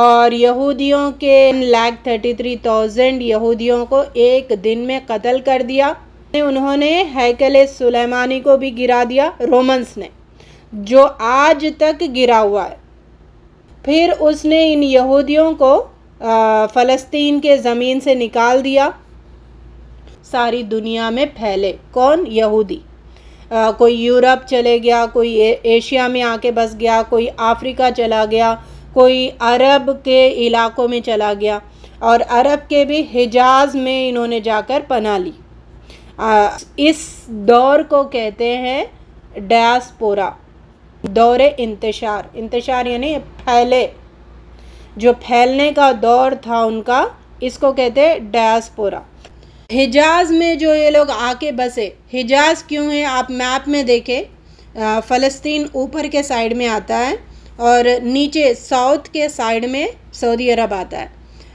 اور یہودیوں کے 1,33,000 یہودیوں کو ایک دن میں قتل کر دیا۔ انہوں نے ہیکل سلیمانی کو بھی گرا دیا، رومنس نے، جو آج تک گرا ہوا ہے۔ پھر اس نے ان یہودیوں کو فلسطین کے زمین سے نکال دیا، ساری دنیا میں پھیلے۔ کون؟ یہودی۔ کوئی یورپ چلے گیا، کوئی ایشیا میں آ کے بس گیا، کوئی افریقہ چلا گیا، کوئی عرب کے علاقوں میں چلا گیا، اور عرب کے بھی حجاز میں انہوں نے جا کر پناہ لی۔ اس دور کو کہتے ہیں ڈیاسپورا، دور انتشار یعنی پھیلے، جو پھیلنے کا دور تھا ان کا، اس کو کہتے ہیں ڈائسپورا۔ حجاز میں جو یہ لوگ آ کے بسے، حجاز کیوں ہے آپ میپ میں دیکھیں، فلسطین اوپر کے سائیڈ میں آتا ہے اور نیچے ساؤتھ کے سائیڈ میں سعودی عرب آتا ہے،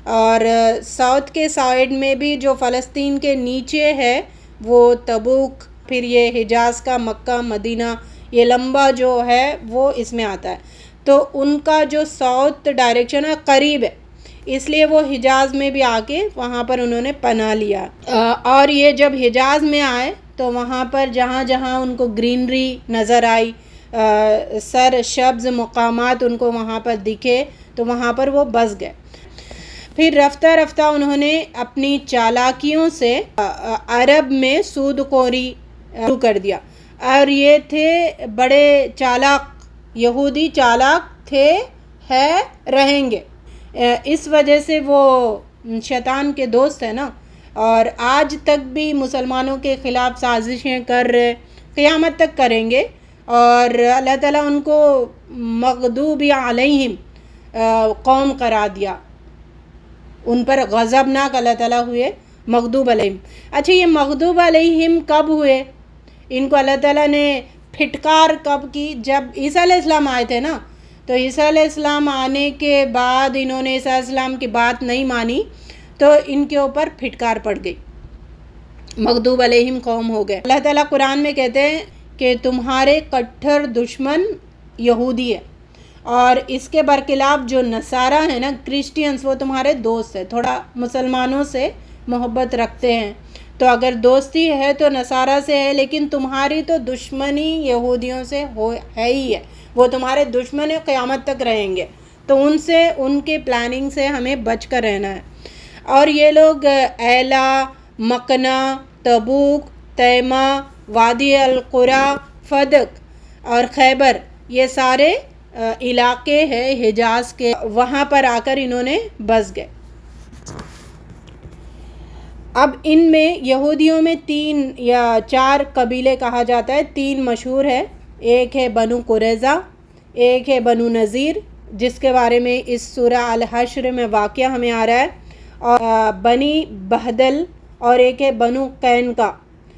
اور ساؤتھ کے سائیڈ میں بھی جو فلسطین کے نیچے ہے وہ تبوک، پھر یہ حجاز کا مکہ مدینہ، یہ لمبا جو ہے وہ اس میں آتا ہے، تو ان کا جو ساؤتھ ڈائریکشن ہے قریب ہے، اس لیے وہ حجاز میں بھی آ کے وہاں پر انہوں نے پناہ لیا۔ اور یہ جب حجاز میں آئے تو وہاں پر جہاں جہاں ان کو گرینری نظر آئی، سر سبز مقامات ان کو وہاں پر دکھے، تو وہاں پر وہ بس گئے۔ پھر رفتہ رفتہ انہوں نے اپنی چالاکیوں سے عرب میں سود خوری شروع کر دیا، اور یہ تھے بڑے چالاک، یہودی چالاک تھے، رہیں گے، اس وجہ سے وہ شیطان کے دوست ہیں نا، اور آج تک بھی مسلمانوں کے خلاف سازشیں کر رہے، قیامت تک کریں گے، اور اللہ تعالیٰ ان کو مغضوب علیہم قوم قرار دیا، ان پر غضبناک اللہ تعالیٰ ہوئے، مغضوب علیہم۔ اچھا، یہ مغضوب علیہم کب ہوئے؟ ان کو اللہ تعالیٰ نے پھٹکار کب کی؟ جب عیسیٰ علیہ السلام آئے تھے نا، تو عیسیٰ علیہ السلام آنے کے بعد انہوں نے عیسیٰ علیہ السلام کی بات نہیں مانی، تو ان کے اوپر پھٹکار پڑ گئی، مغضوب علیہم قوم ہو گئے۔ اللہ تعالیٰ قرآن میں کہتے ہیں کہ تمہارے کٹھر دشمن یہودی ہے، اور اس کے برخلاف جو نصارہ ہیں نا، کرسچینز، وہ تمہارے دوست ہیں، تھوڑا مسلمانوں سے محبت رکھتے ہیں، تو اگر دوستی ہے تو نصارہ سے ہے، لیکن تمہاری تو دشمنی یہودیوں سے ہے ہی ہے، وہ تمہارے دشمن قیامت تک رہیں گے، تو ان سے، ان کے پلاننگ سے ہمیں بچ کر رہنا ہے۔ اور یہ لوگ ایلا، مکنہ، تبوک، تیمہ، وادی القرا، فدق اور خیبر، یہ سارے علاقے ہیں حجاز کے، وہاں پر آ کر انہوں نے بس گئے۔ اب ان میں یہودیوں میں 3 یا 4 قبیلے کہا جاتا ہے، 3 مشہور ہے، ایک ہے بنو قریظہ، ایک ہے بنو نذیر، جس کے بارے میں اس سورہ الحشر میں واقعہ ہمیں آ رہا ہے، اور بنی بہدل، اور ایک ہے بنو قینقاع۔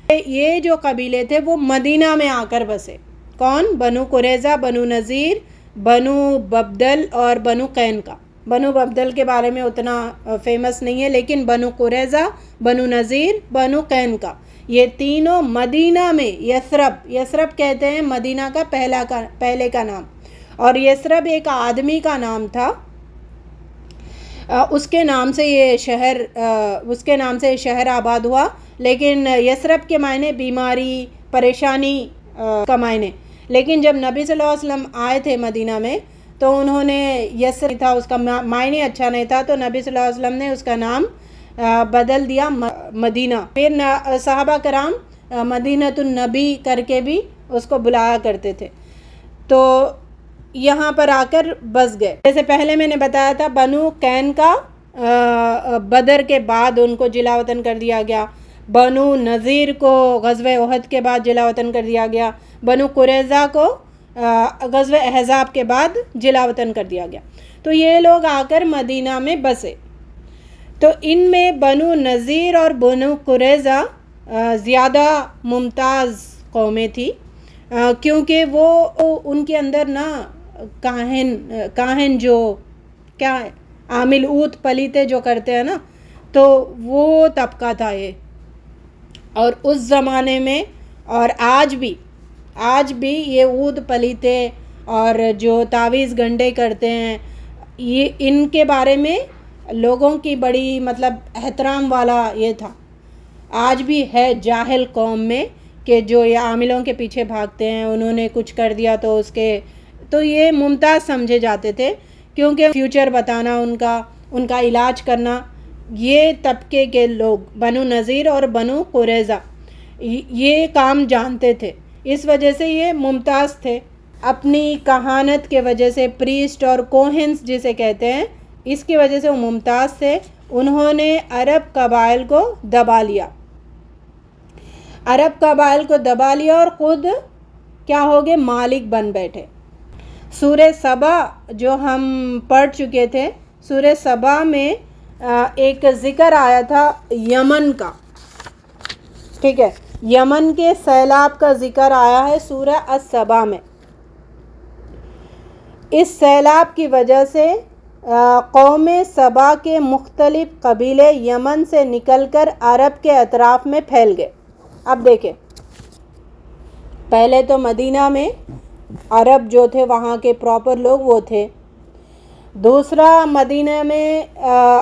یہ جو قبیلے تھے وہ مدینہ میں آ کر بسے، کون؟ بنو قریظہ، بنو نذیر، بنو ببدل اور بنو قینقاع۔ بنو ببدل کے بارے میں اتنا فیمس نہیں ہے، لیکن بنو قریظہ، بنو نذیر، بنو قینقاع، یہ تینوں مدینہ میں، یثرب کہتے ہیں مدینہ کا پہلے کا نام، اور یثرب ایک آدمی کا نام تھا، اس کے نام سے یہ شہر آباد ہوا، لیکن یثرب کے معنی بیماری، پریشانی کا معنی، لیکن جب نبی صلی اللہ علیہ وسلم آئے تھے مدینہ میں تو انہوں نے یثرب تھا، اس کا معنی اچھا نہیں تھا، تو نبی صلی اللہ علیہ وسلم نے اس کا نام بدل دیا مدینہ۔ پھر صحابہ کرام مدینۃ النبی کر کے بھی اس کو بلایا کرتے تھے، تو یہاں پر آ کر بس گئے۔ جیسے پہلے میں نے بتایا تھا، بنو قینقاع بدر کے بعد ان کو جلا وطن کر دیا گیا، بنو نذیر کو غزوہ احد کے بعد جلا وطن کر دیا گیا، بنو قریظہ کو غزوہ احزاب کے بعد جلا وطن کر دیا گیا، تو یہ لوگ آ کر مدینہ میں بسے۔ تو ان میں بنو نذیر اور بنو قریظہ زیادہ ممتاز قومیں تھی، کیونکہ وہ ان کے اندر نا کاہن جو کیا عامل اوت پلیتے جو کرتے ہیں نا، تو وہ طبقہ تھا یہ، اور اس زمانے میں اور آج بھی یہ اود پلیتے اور جو تعویذ گنڈے کرتے ہیں، یہ ان کے بارے میں لوگوں کی بڑی مطلب احترام والا یہ تھا، آج بھی ہے جاہل قوم میں، کہ جو یہ عاملوں کے پیچھے بھاگتے ہیں، انہوں نے کچھ کر دیا تو یہ ممتاز سمجھے جاتے تھے، کیونکہ فیوچر بتانا، ان کا علاج کرنا، یہ طبقے کے لوگ بنو نذیر اور بنو قریظہ یہ کام جانتے تھے، اس وجہ سے یہ ممتاز تھے، اپنی کہانت کے وجہ سے، پریسٹ اور کوہنس جسے کہتے ہیں، اس کی وجہ سے وہ ممتاز تھے۔ انہوں نے عرب قبائل کو دبا لیا، اور خود کیا ہو گئے؟ مالک بن بیٹھے، سورہ سبا جو ہم پڑھ چکے تھے، سورہ سبا میں ایک ذکر آیا تھا یمن کا، ٹھیک ہے، یمن کے سیلاب کا ذکر آیا ہے سورہ السبا میں۔ اس سیلاب کی وجہ سے قوم سبا کے مختلف قبیلے یمن سے نکل کر عرب کے اطراف میں پھیل گئے۔ اب دیکھیں، پہلے تو مدینہ میں عرب جو تھے وہاں کے پراپر لوگ وہ تھے۔ دوسرا، مدینہ میں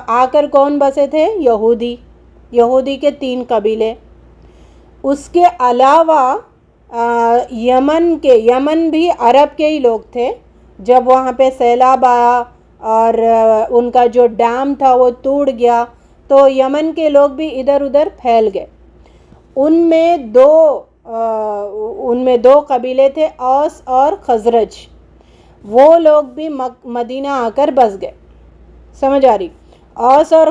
آ کر کون بسے تھے؟ یہودی کے 3 قبیلے۔ اس کے علاوہ یمن بھی عرب کے ہی لوگ تھے۔ جب وہاں پہ سیلاب آیا اور ان کا جو ڈیم تھا وہ ٹوٹ گیا تو یمن کے لوگ بھی ادھر ادھر پھیل گئے۔ ان میں دو قبیلے تھے، اوس اور خزرج۔ وہ لوگ بھی مدینہ آ کر بس گئے۔ سمجھ آ رہی؟ اوس اور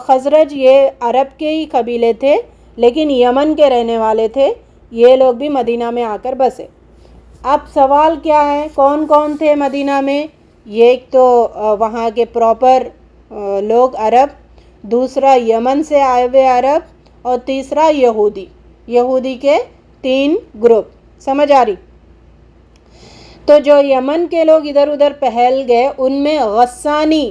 خزرج یہ عرب کے ہی قبیلے تھے لیکن یمن کے رہنے والے تھے۔ یہ لوگ بھی مدینہ میں آ کر بسے۔ اب سوال کیا ہے، کون کون تھے مدینہ میں؟ یہ ایک تو وہاں کے پراپر لوگ عرب، دوسرا یمن سے آئے ہوئے عرب، اور تیسرا یہودی کے 3 گروپ۔ سمجھ آ رہی؟ تو جو یمن کے لوگ ادھر ادھر پھیل گئے ان میں غسانی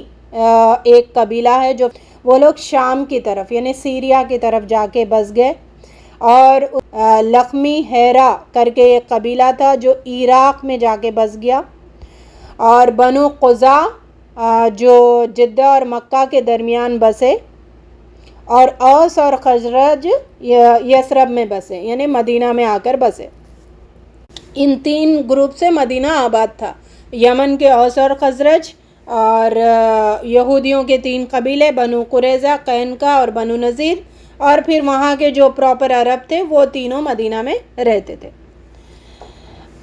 ایک قبیلہ ہے، جو وہ لوگ شام کی طرف یعنی سیریا کی طرف جا کے بس گئے، اور لخمی ہیرا کر کے ایک قبیلہ تھا جو عراق میں جا کے بس گیا، اور بنو قزا جو جدہ اور مکہ کے درمیان بسے، اور اوس اور خزرج یثرب میں بسے یعنی مدینہ میں آ کر بسے۔ ان 3 گروپ سے مدینہ آباد تھا، یمن کے اوس اور خزرج، اور یہودیوں کے 3 قبیلے بنو قریظہ، قینقاع اور بنو نذیر، اور پھر وہاں کے جو پراپر عرب تھے وہ تینوں مدینہ میں رہتے تھے۔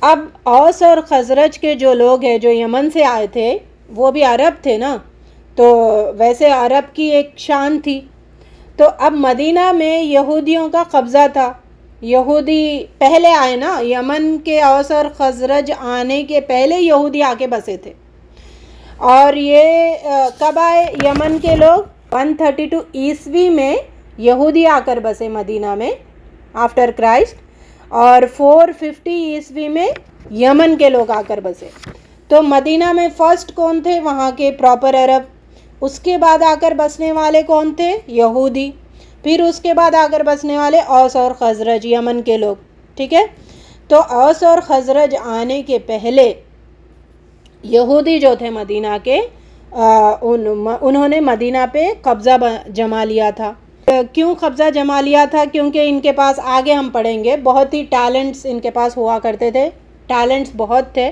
اب اوس اور خزرج کے جو لوگ ہیں جو یمن سے آئے تھے وہ بھی عرب تھے نا، تو ویسے عرب کی ایک شان تھی۔ تو اب مدینہ میں یہودیوں کا قبضہ تھا، یہودی پہلے آئے نا، یمن کے اوس اور خزرج آنے کے پہلے یہودی آ کے بسے تھے۔ اور یہ کب آئے یمن کے لوگ؟ 132 عیسوی میں یہودی آ کر بسے مدینہ میں آفٹر کرائسٹ، اور 450 عیسوی میں یمن کے لوگ آ کر بسے۔ تو مدینہ میں فرسٹ کون تھے؟ وہاں کے پراپر عرب۔ اس کے بعد آ کر بسنے والے کون تھے؟ یہودی۔ پھر اس کے بعد آ کر بسنے والے اوس اور خزرج، یمن کے لوگ، ٹھیک ہے۔ تو اوس اور خزرج آنے کے پہلے یہودی جو تھے مدینہ کے، انہوں نے مدینہ پہ قبضہ جما لیا تھا۔ کیوں قبضہ جما لیا تھا؟ کیونکہ ان کے پاس، آگے ہم پڑھیں گے، بہت ہی ٹیلنٹس ان کے پاس ہوا کرتے تھے، ٹیلنٹس بہت تھے۔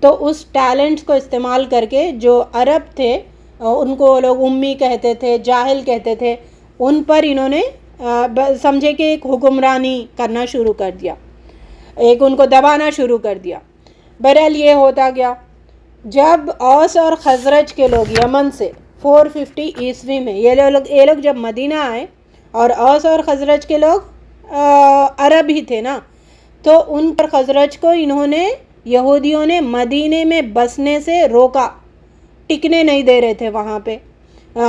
تو اس ٹیلنٹس کو استعمال کر کے جو عرب تھے ان کو لوگ امی کہتے تھے، جاہل کہتے تھے، ان پر انہوں نے سمجھے کہ ایک حکمرانی کرنا شروع کر دیا، ایک ان کو دبانا شروع کر دیا۔ بہرحال یہ ہوتا گیا۔ جب اوس اور خزرج کے لوگ یمن سے 450 عیسوی میں یہ لوگ جب مدینہ آئے، اور اوس اور خزرج کے لوگ عرب ہی تھے نا، تو ان پر خزرج کو انہوں نے، یہودیوں نے مدینے میں بسنے سے روکا، ٹکنے نہیں دے رہے تھے، وہاں پہ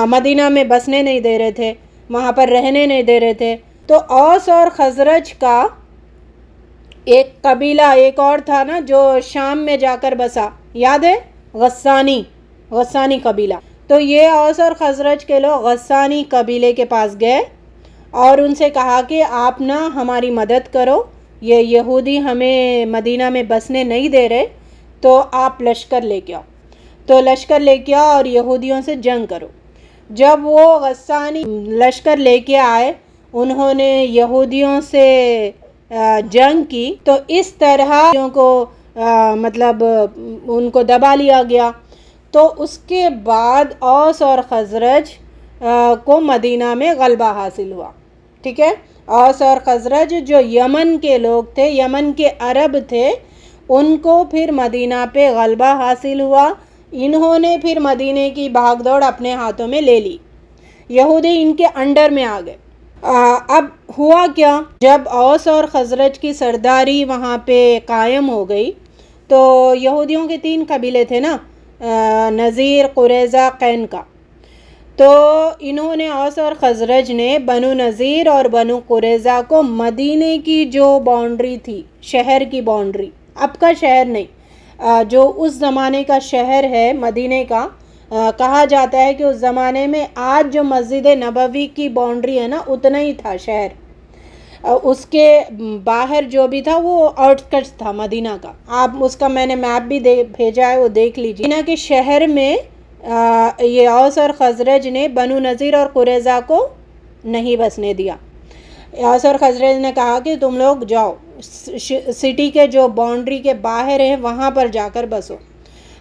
مدینہ میں بسنے نہیں دے رہے تھے، وہاں پر رہنے نہیں دے رہے تھے۔ تو اوس اور خزرج کا ایک قبیلہ ایک اور تھا نا جو شام میں جا کر بسا، یاد ہے؟ غسانی قبیلہ۔ تو یہ اوس اور خزرج کے لوگ غسانی قبیلے کے پاس گئے اور ان سے کہا کہ آپ نا ہماری مدد کرو، یہ یہودی ہمیں مدینہ میں بسنے نہیں دے رہے، تو آپ لشکر لے کے آؤ۔ تو لشکر لے کے آؤ اور یہودیوں سے جنگ کرو۔ جب وہ غسانی لشکر لے کے آئے، انہوں نے یہودیوں سے جنگ کی، تو اس طرح کو مطلب ان کو دبا لیا گیا۔ تو اس کے بعد اوس اور خزرج کو مدینہ میں غلبہ حاصل ہوا، ٹھیک ہے۔ اوس اور خزرج جو یمن کے لوگ تھے، یمن کے عرب تھے، ان کو پھر مدینہ پہ غلبہ حاصل ہوا۔ انہوں نے پھر مدینے کی بھاگ دوڑ اپنے ہاتھوں میں لے لی، یہودی ان کے انڈر میں آ گئے۔ اب ہوا کیا، جب اوس اور خزرج کی سرداری وہاں پہ قائم ہو گئی تو یہودیوں کے 3 قبیلے تھے نا، نذیر، قریظہ، قینقاع. تو انہوں نے، اوس اور خزرج نے بنو نذیر اور بنو قریظہ کو مدینے کی جو باؤنڈری تھی، شہر کی باؤنڈری، اب کا شہر نہیں، جو اس زمانے کا شہر ہے مدینے کا، کہا جاتا ہے کہ اس زمانے میں آج جو مسجد نبوی کی باؤنڈری ہے نا اتنا ہی تھا شہر. اس کے باہر جو بھی تھا وہ آؤٹسکٹس تھا مدینہ کا. آپ اس کا میں نے میپ بھی بھیجا ہے، وہ دیکھ لیجیے. مدینہ کے شہر میں یہ اوس اور خزرج نے بنو نذیر اور قریظہ کو نہیں بسنے دیا. اوس اور خزرج نے کہا کہ تم لوگ جاؤ، سٹی کے جو باؤنڈری کے باہر ہیں وہاں پر جا کر بسو.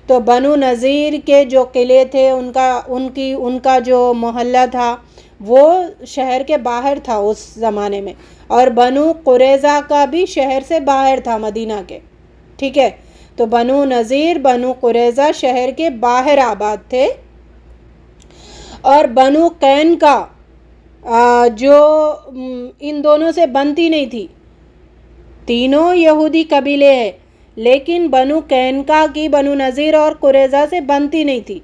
تو بنو نذیر کے جو قلعے تھے، ان کا جو محلہ تھا وہ شہر کے باہر تھا اس زمانے میں، اور بنو قریظہ کا بھی شہر سے باہر تھا مدینہ کے. ٹھیک ہے، تو بنو نذیر، بنو قریظہ شہر کے باہر آباد تھے. اور بنو قینقاع جو ان دونوں سے بنتی نہیں تھی، تینوں یہودی قبیلے ہیں لیکن بنو قینقاع کی بنو نذیر اور قریظہ سے بنتی نہیں تھی.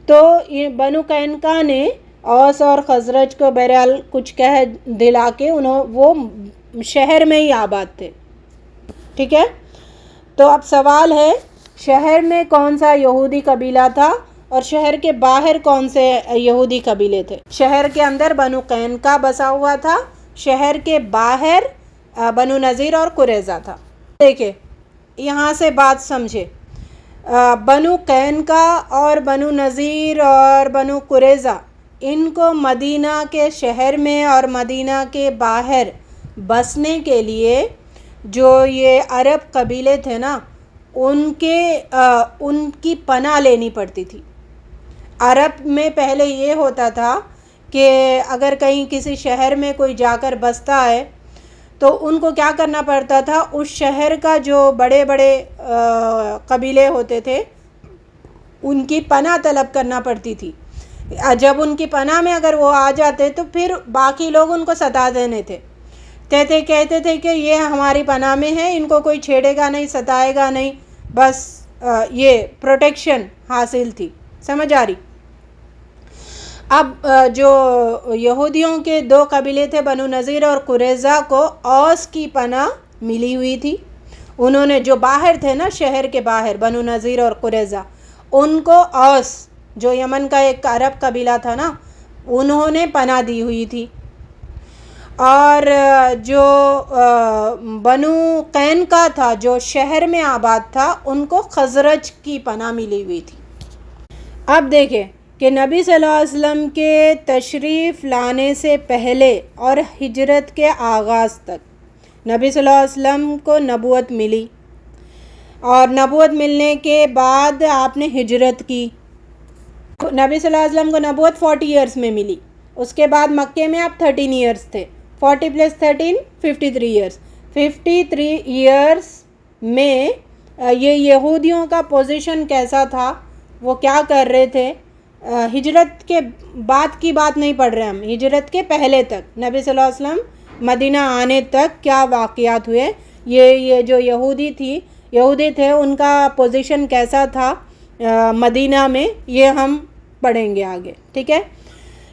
تو بنو قینقاع نے اوس اور خزرج کو بہرحال کچھ کہہ دلا کے وہ شہر میں ہی آباد تھے. ٹھیک ہے، تو اب سوال ہے شہر میں کون سا یہودی قبیلہ تھا اور شہر کے باہر کون سے یہودی قبیلے تھے؟ شہر کے اندر بنو قینقاع بسا ہوا تھا، شہر کے باہر بنو نذیر اور قریظہ تھا. دیکھیں یہاں سے بات سمجھے، بنو قینقاع اور بنو نذیر اور بنو قریظہ ان کو مدینہ کے شہر میں اور مدینہ کے باہر بسنے کے لیے جو یہ عرب قبیلے تھے نا ان کی پناہ لینی پڑتی تھی. عرب میں پہلے یہ ہوتا تھا کہ اگر کہیں کسی شہر میں کوئی جا کر بستا ہے تو ان کو کیا کرنا پڑتا تھا، اس شہر کا جو بڑے بڑے قبیلے ہوتے تھے ان کی پناہ طلب کرنا پڑتی تھی. جب ان کی پناہ میں اگر وہ آ جاتے تو پھر باقی لوگ ان کو ستا دینے تھے. کہتے تھے کہ یہ ہماری پناہ میں ہے، ان کو کوئی چھیڑے گا نہیں، ستائے گا نہیں، بس یہ پروٹیکشن حاصل تھی. سمجھ آ رہی؟ اب جو یہودیوں کے 2 قبیلے تھے بنو نذیر اور قریظہ کو اوس کی پناہ ملی ہوئی تھی. انہوں نے جو باہر تھے نا شہر کے باہر بنو نذیر اور قریظہ، ان کو اوس جو یمن کا ایک عرب قبیلہ تھا نا انہوں نے پناہ دی ہوئی تھی. اور جو بنو قینقاع تھا جو شہر میں آباد تھا ان کو خزرج کی پناہ ملی ہوئی تھی. اب دیکھیں کہ نبی صلی اللہ علیہ وسلم کے تشریف لانے سے پہلے اور ہجرت کے آغاز تک نبی صلی اللہ علیہ وسلم کو نبوت ملی، اور نبوت ملنے کے بعد آپ نے ہجرت کی. نبی صلی اللہ علیہ وسلم کو نبوت 40 ایئرس میں ملی. اس کے بعد مکے میں آپ 13 ایئرس تھے. 40 + 13 53 ایئرس. 53 ایئرس میں یہ یہودیوں کا پوزیشن کیسا تھا، وہ کیا کر رہے تھے. ہجرت کے بعد کی بات نہیں پڑھ رہے ہم، ہجرت کے پہلے تک نبی صلی اللہ علیہ وسلم مدینہ آنے تک کیا واقعات ہوئے، یہ جو یہودی تھے ان کا پوزیشن کیسا تھا مدینہ میں، یہ ہم پڑھیں گے آگے. ٹھیک ہے،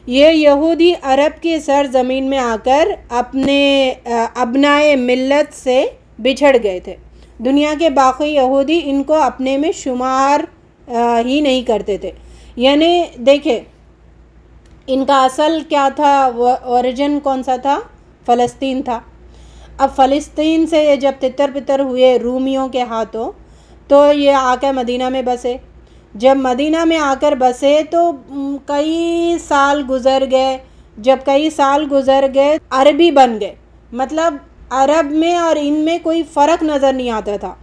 یہ یہودی عرب کی سرزمین میں آ کر اپنے ابنائے ملت سے بچھڑ گئے تھے. دنیا کے باقی یہودی ان کو اپنے میں شمار ہی نہیں کرتے تھے. یعنی دیکھیں ان کا اصل کیا تھا، اوریجن کون سا تھا، فلسطین تھا. اب فلسطین سے یہ جب تتر پتر ہوئے رومیوں کے ہاتھوں تو یہ آ کر مدینہ میں بسے. جب مدینہ میں آ کر بسے تو کئی سال گزر گئے. جب کئی سال گزر گئے عربی بن گئے، مطلب عرب میں اور ان میں کوئی فرق نظر نہیں آتا تھا.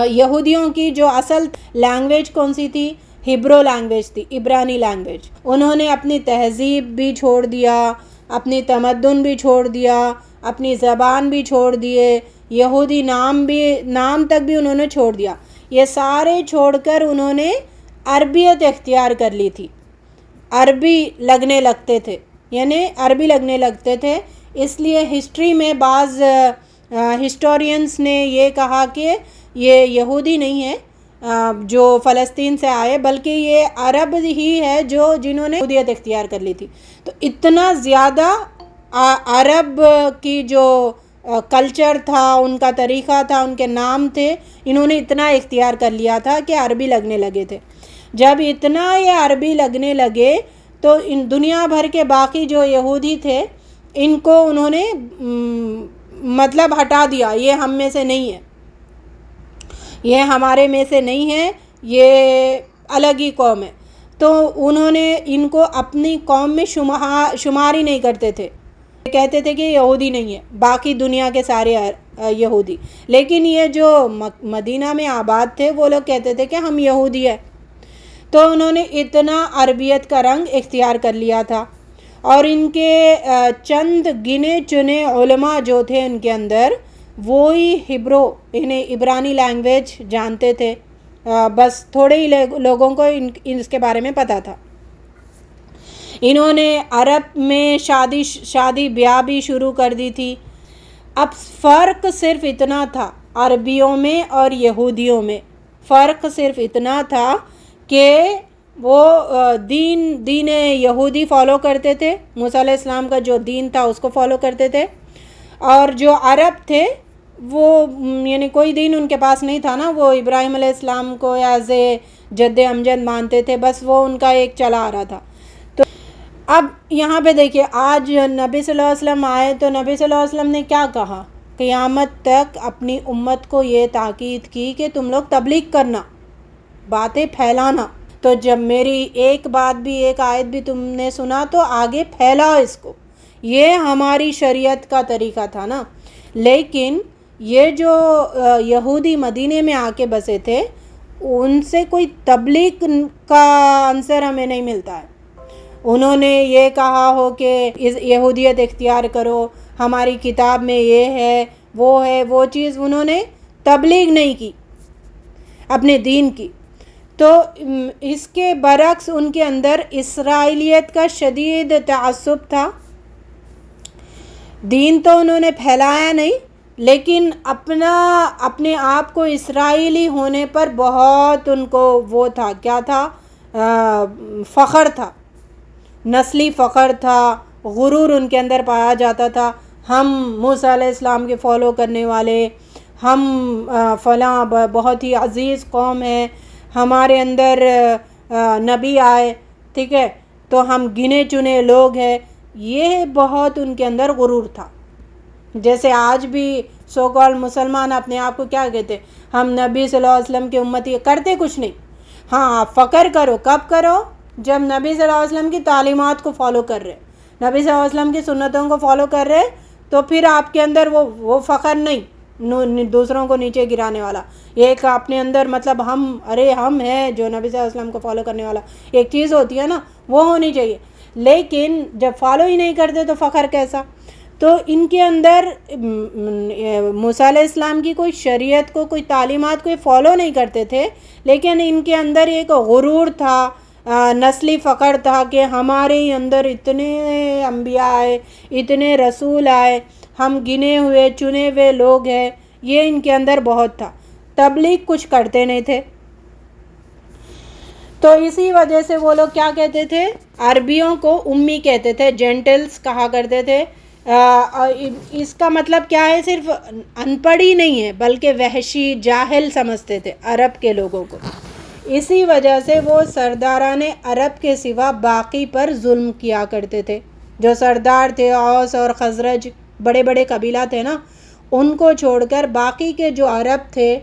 یہودیوں کی جو اصل لینگویج کون سی تھی، ہیبرو لینگویج تھی، عبرانی لینگویج. انہوں نے اپنی تہذیب بھی چھوڑ دیا، اپنی تمدن بھی چھوڑ دیا، اپنی زبان بھی چھوڑ دیے، یہودی نام تک بھی انہوں نے چھوڑ دیا. یہ سارے چھوڑ کر انہوں نے عربیت اختیار کر لی تھی. عربی لگنے لگتے تھے. اس لیے ہسٹری میں بعض ہسٹورینز نے یہ کہا کہ یہ یہودی نہیں ہے جو فلسطین سے آئے، بلکہ یہ عرب ہی ہے جنہوں نے یہودیت اختیار کر لی تھی. تو اتنا زیادہ عرب کی جو کلچر تھا، ان کا طریقہ تھا، ان کے نام تھے، انہوں نے اتنا اختیار کر لیا تھا کہ عربی لگنے لگے تھے. جب اتنا یہ عربی لگنے لگے تو ان دنیا بھر کے باقی جو یہودی تھے ان کو انہوں نے مطلب ہٹا دیا، یہ ہم میں سے نہیں ہے، یہ ہمارے میں سے نہیں ہے، یہ الگ ہی قوم ہے. تو انہوں نے ان کو اپنی قوم میں شمار ہی نہیں کرتے تھے، کہتے تھے کہ یہودی نہیں ہے، باقی دنیا کے سارے یہودی. لیکن یہ جو مدینہ میں آباد تھے وہ لوگ کہتے تھے کہ ہم یہودی ہیں. تو انہوں نے اتنا عربیت کا رنگ اختیار کر لیا تھا. اور ان کے چند گنے چنے علماء جو تھے ان کے اندر، وہی ہبرو انہیں عبرانی لینگویج جانتے تھے. بس تھوڑے ہی لوگوں کو اس کے بارے میں پتہ تھا. انہوں نے عرب میں شادی بیاہ بھی شروع کر دی تھی. اب فرق صرف اتنا تھا عربیوں میں اور یہودیوں میں، فرق صرف اتنا تھا کہ وہ دین یہودی فالو کرتے تھے، موسیٰ علیہ السلام کا جو دین تھا اس کو فالو کرتے تھے. اور جو عرب تھے وہ یعنی کوئی دین ان کے پاس نہیں تھا نا، وہ ابراہیم علیہ السلام کو ایز اے جد امجد مانتے تھے، بس وہ ان کا ایک چلا آ رہا تھا. تو اب یہاں پہ دیکھیے، آج نبی صلی اللہ علیہ وسلم آئے تو نبی صلی اللہ علیہ وسلم نے کیا کہا؟ قیامت تک اپنی امت کو یہ تاکید کی کہ تم لوگ تبلیغ کرنا، باتیں پھیلانا. تو جب میری ایک بات بھی، ایک آیت بھی تم نے سنا تو آگے پھیلاؤ اس کو، یہ ہماری شریعت کا طریقہ تھا نا. لیکن یہ جو یہودی مدینے میں آ کے بسے تھے، ان سے کوئی تبلیغ کا عنصر ہمیں نہیں ملتا ہے. انہوں نے یہ کہا ہو کہ یہودیت اختیار کرو، ہماری کتاب میں یہ ہے وہ چیز انہوں نے تبلیغ نہیں کی اپنے دین کی. تو اس کے برعکس ان کے اندر اسرائیلیت کا شدید تعصب تھا. دین تو انہوں نے pھیلایا نہیں، لیکن اپنے آپ کو اسرائیلی ہونے پر بہت ان کو وہ تھا، کیا تھا؟ فخر تھا، نسلی فخر تھا، غرور ان کے اندر پایا جاتا تھا. ہم موسیٰ علیہ السلام کے فالو کرنے والے، ہم فلاں بہت ہی عزیز قوم ہے، ہمارے اندر نبی آئے، ٹھیک ہے، تو ہم گنے چنے لوگ ہیں. یہ بہت ان کے اندر غرور تھا. جیسے آج بھی سو کال مسلمان اپنے آپ کو کیا کہتے؟ ہم نبی صلی اللہ علیہ وسلم کی امتی، کرتے کچھ نہیں. ہاں آپ فخر کرو، کب کرو؟ جب نبی صلی اللہ علیہ وسلم کی تعلیمات کو فالو کر رہے، نبی صلی اللہ علیہ وسلم کی سنتوں کو فالو کر رہے، تو پھر آپ کے اندر وہ فخر نہیں دوسروں کو نیچے گرانے والا. ایک اپنے اندر مطلب ہم ہیں جو نبی صلی اللہ علیہ وسلم کو فالو کرنے والا ایک چیز ہوتی ہے نا، وہ ہونی چاہیے. لیکن جب فالو ہی نہیں کرتے تو فخر کیسا؟ تو ان کے اندر موسیٰ علیہ السلام کی کوئی شریعت کو، کوئی تعلیمات کو فالو نہیں کرتے تھے، لیکن ان کے اندر ایک غرور تھا، نسلی فخر تھا کہ ہمارے اندر اتنے انبیاء آئے، اتنے رسول آئے، ہم گنے ہوئے چنے ہوئے لوگ ہیں. یہ ان کے اندر بہت تھا. تبلیغ کچھ کرتے نہیں تھے. تو اسی وجہ سے وہ لوگ کیا کہتے تھے؟ عربیوں کو امی کہتے تھے، جینٹلز کہا کرتے تھے. اس کا مطلب کیا ہے؟ صرف ان پڑھ ہی نہیں ہے بلکہ وحشی، جاہل سمجھتے تھے عرب کے لوگوں کو. اسی وجہ سے وہ سرداران عرب کے سوا باقی پر ظلم کیا کرتے تھے. جو سردار تھے، اوس اور خزرج، بڑے بڑے قبیلہ تھے نا، ان کو چھوڑ کر باقی کے جو عرب تھے،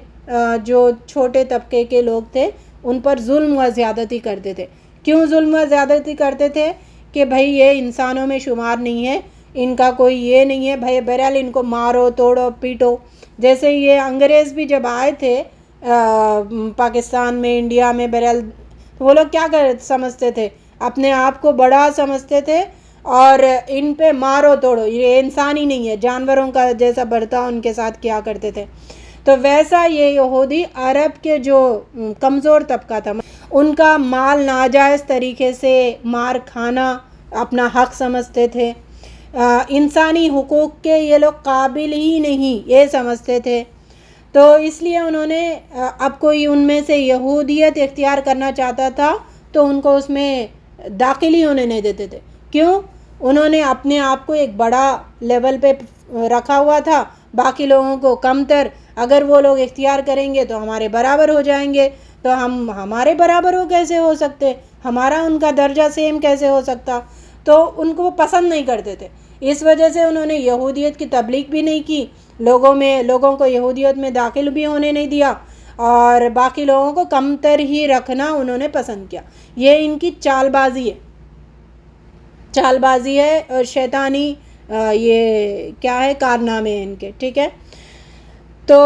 جو چھوٹے طبقے کے لوگ تھے، ان پر ظلم و زیادتی کرتے تھے. کیوں ظلم و زیادتی کرتے تھے؟ کہ بھئی یہ انسانوں میں شمار نہیں ہے، ان کا کوئی یہ نہیں ہے، بھئی بہرحال ان کو مارو، توڑو، پیٹو. جیسے یہ انگریز بھی جب آئے تھے پاکستان میں، انڈیا میں، بہرحال وہ لوگ کیا سمجھتے تھے؟ اپنے آپ کو بڑا سمجھتے تھے اور ان پہ مارو توڑو، یہ انسان ہی نہیں ہے، جانوروں کا جیسا برتاؤ ان کے ساتھ کیا کرتے تھے. تو ویسا یہ یہودی عرب کے جو کمزور طبقہ تھا، ان کا مال ناجائز طریقے سے مار کھانا اپنا حق سمجھتے تھے. انسانی حقوق کے یہ لوگ قابل ہی نہیں، یہ سمجھتے تھے. تو اس لیے انہوں نے اب کوئی ان میں سے یہودیت اختیار کرنا چاہتا تھا تو ان کو اس میں داخل ہی ہونے نہیں دیتے تھے. کیوں؟ انہوں نے اپنے آپ کو ایک بڑا لیول پہ رکھا ہوا تھا، باقی لوگوں کو کم تر. اگر وہ لوگ اختیار کریں گے تو ہمارے برابر ہو جائیں گے، تو ہم ہمارے برابر ہو کیسے ہو سکتے، ہمارا ان کا درجہ سیم کیسے ہو سکتا. تو ان کو پسند نہیں کرتے تھے. اس وجہ سے انہوں نے یہودیت کی تبلیغ بھی نہیں کی، لوگوں کو یہودیت میں داخل بھی ہونے نہیں دیا، اور باقی لوگوں کو کم تر ہی رکھنا انہوں نے پسند کیا. یہ ان کی چال بازی ہے اور شیطانی یہ کیا ہے، کارنامے ان کے. ٹھیک ہے. تو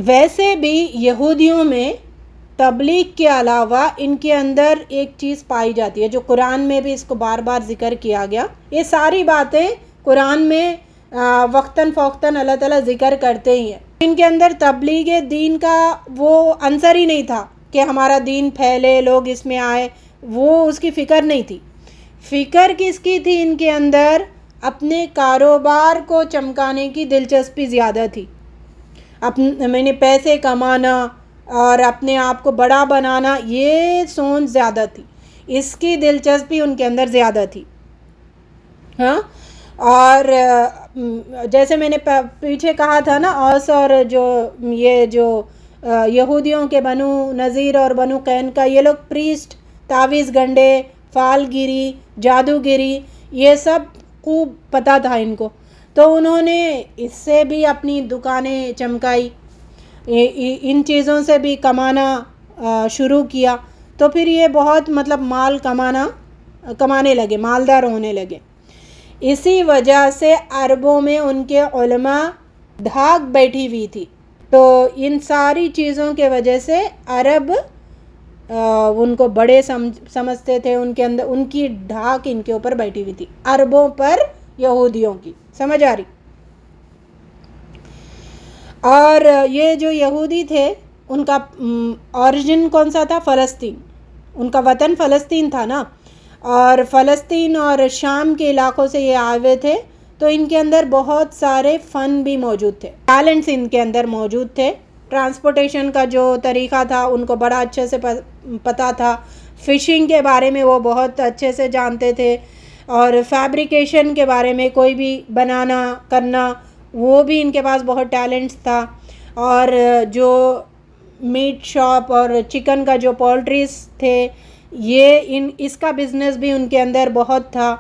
ویسے بھی یہودیوں میں تبلیغ کے علاوہ ان کے اندر ایک چیز پائی جاتی ہے جو قرآن میں بھی اس کو بار بار ذکر کیا گیا. یہ ساری باتیں قرآن میں وقتاً فوقتاً اللہ تعالیٰ ذکر کرتے ہی ہیں. ان کے اندر تبلیغ دین کا وہ عنصر ہی نہیں تھا کہ ہمارا دین پھیلے، لوگ اس میں آئے، وہ اس کی فکر نہیں تھی. فکر کس کی تھی؟ ان کے اندر اپنے کاروبار کو چمکانے کی دلچسپی زیادہ تھی. میں نے پیسے کمانا اور اپنے آپ کو بڑا بنانا، یہ سوچ زیادہ تھی، اس کی دلچسپی ان کے اندر زیادہ تھی. ہاں. اور جیسے میں نے پیچھے کہا تھا نا، اوس اور جو یہودیوں کے بنو نذیر اور بنو قینقاع، یہ لوگ پریسٹ، تعویذ گنڈے، فال گیری، جادوگری، یہ سب خوب پتہ تھا ان کو. تو انہوں نے اس سے بھی اپنی دکانیں چمکائی، ان چیزوں سے بھی کمانا شروع کیا. تو پھر یہ بہت مال کمانے لگے، مالدار ہونے لگے. اسی وجہ سے عربوں میں ان کے علماء دھاک بیٹھی ہوئی تھی. تو ان ساری چیزوں کے وجہ سے عرب ان کو بڑے سمجھتے تھے. ان کے اندر ان کی دھاک ان کے اوپر بیٹھی ہوئی تھی، عربوں پر یہودیوں کی. سمجھ آ رہی؟ اور یہ جو یہودی تھے ان کا اوریجن کون سا تھا؟ فلسطین. ان کا وطن فلسطین تھا نا، اور فلسطین اور شام کے علاقوں سے یہ آئے ہوئے تھے. تو ان کے اندر بہت سارے فن بھی موجود تھے، ٹیلنٹس ان کے اندر موجود تھے. ٹرانسپورٹیشن کا جو طریقہ تھا ان کو بڑا اچھے سے پتہ تھا. فشنگ کے بارے میں وہ بہت اچھے سے جانتے تھے، اور فیبریکیشن کے بارے میں کوئی بھی بنانا کرنا وہ بھی ان کے پاس بہت ٹیلنٹس تھا. اور جو میٹ شاپ اور چکن کا جو پولٹریز تھے، اس کا بزنس بھی ان کے اندر بہت تھا.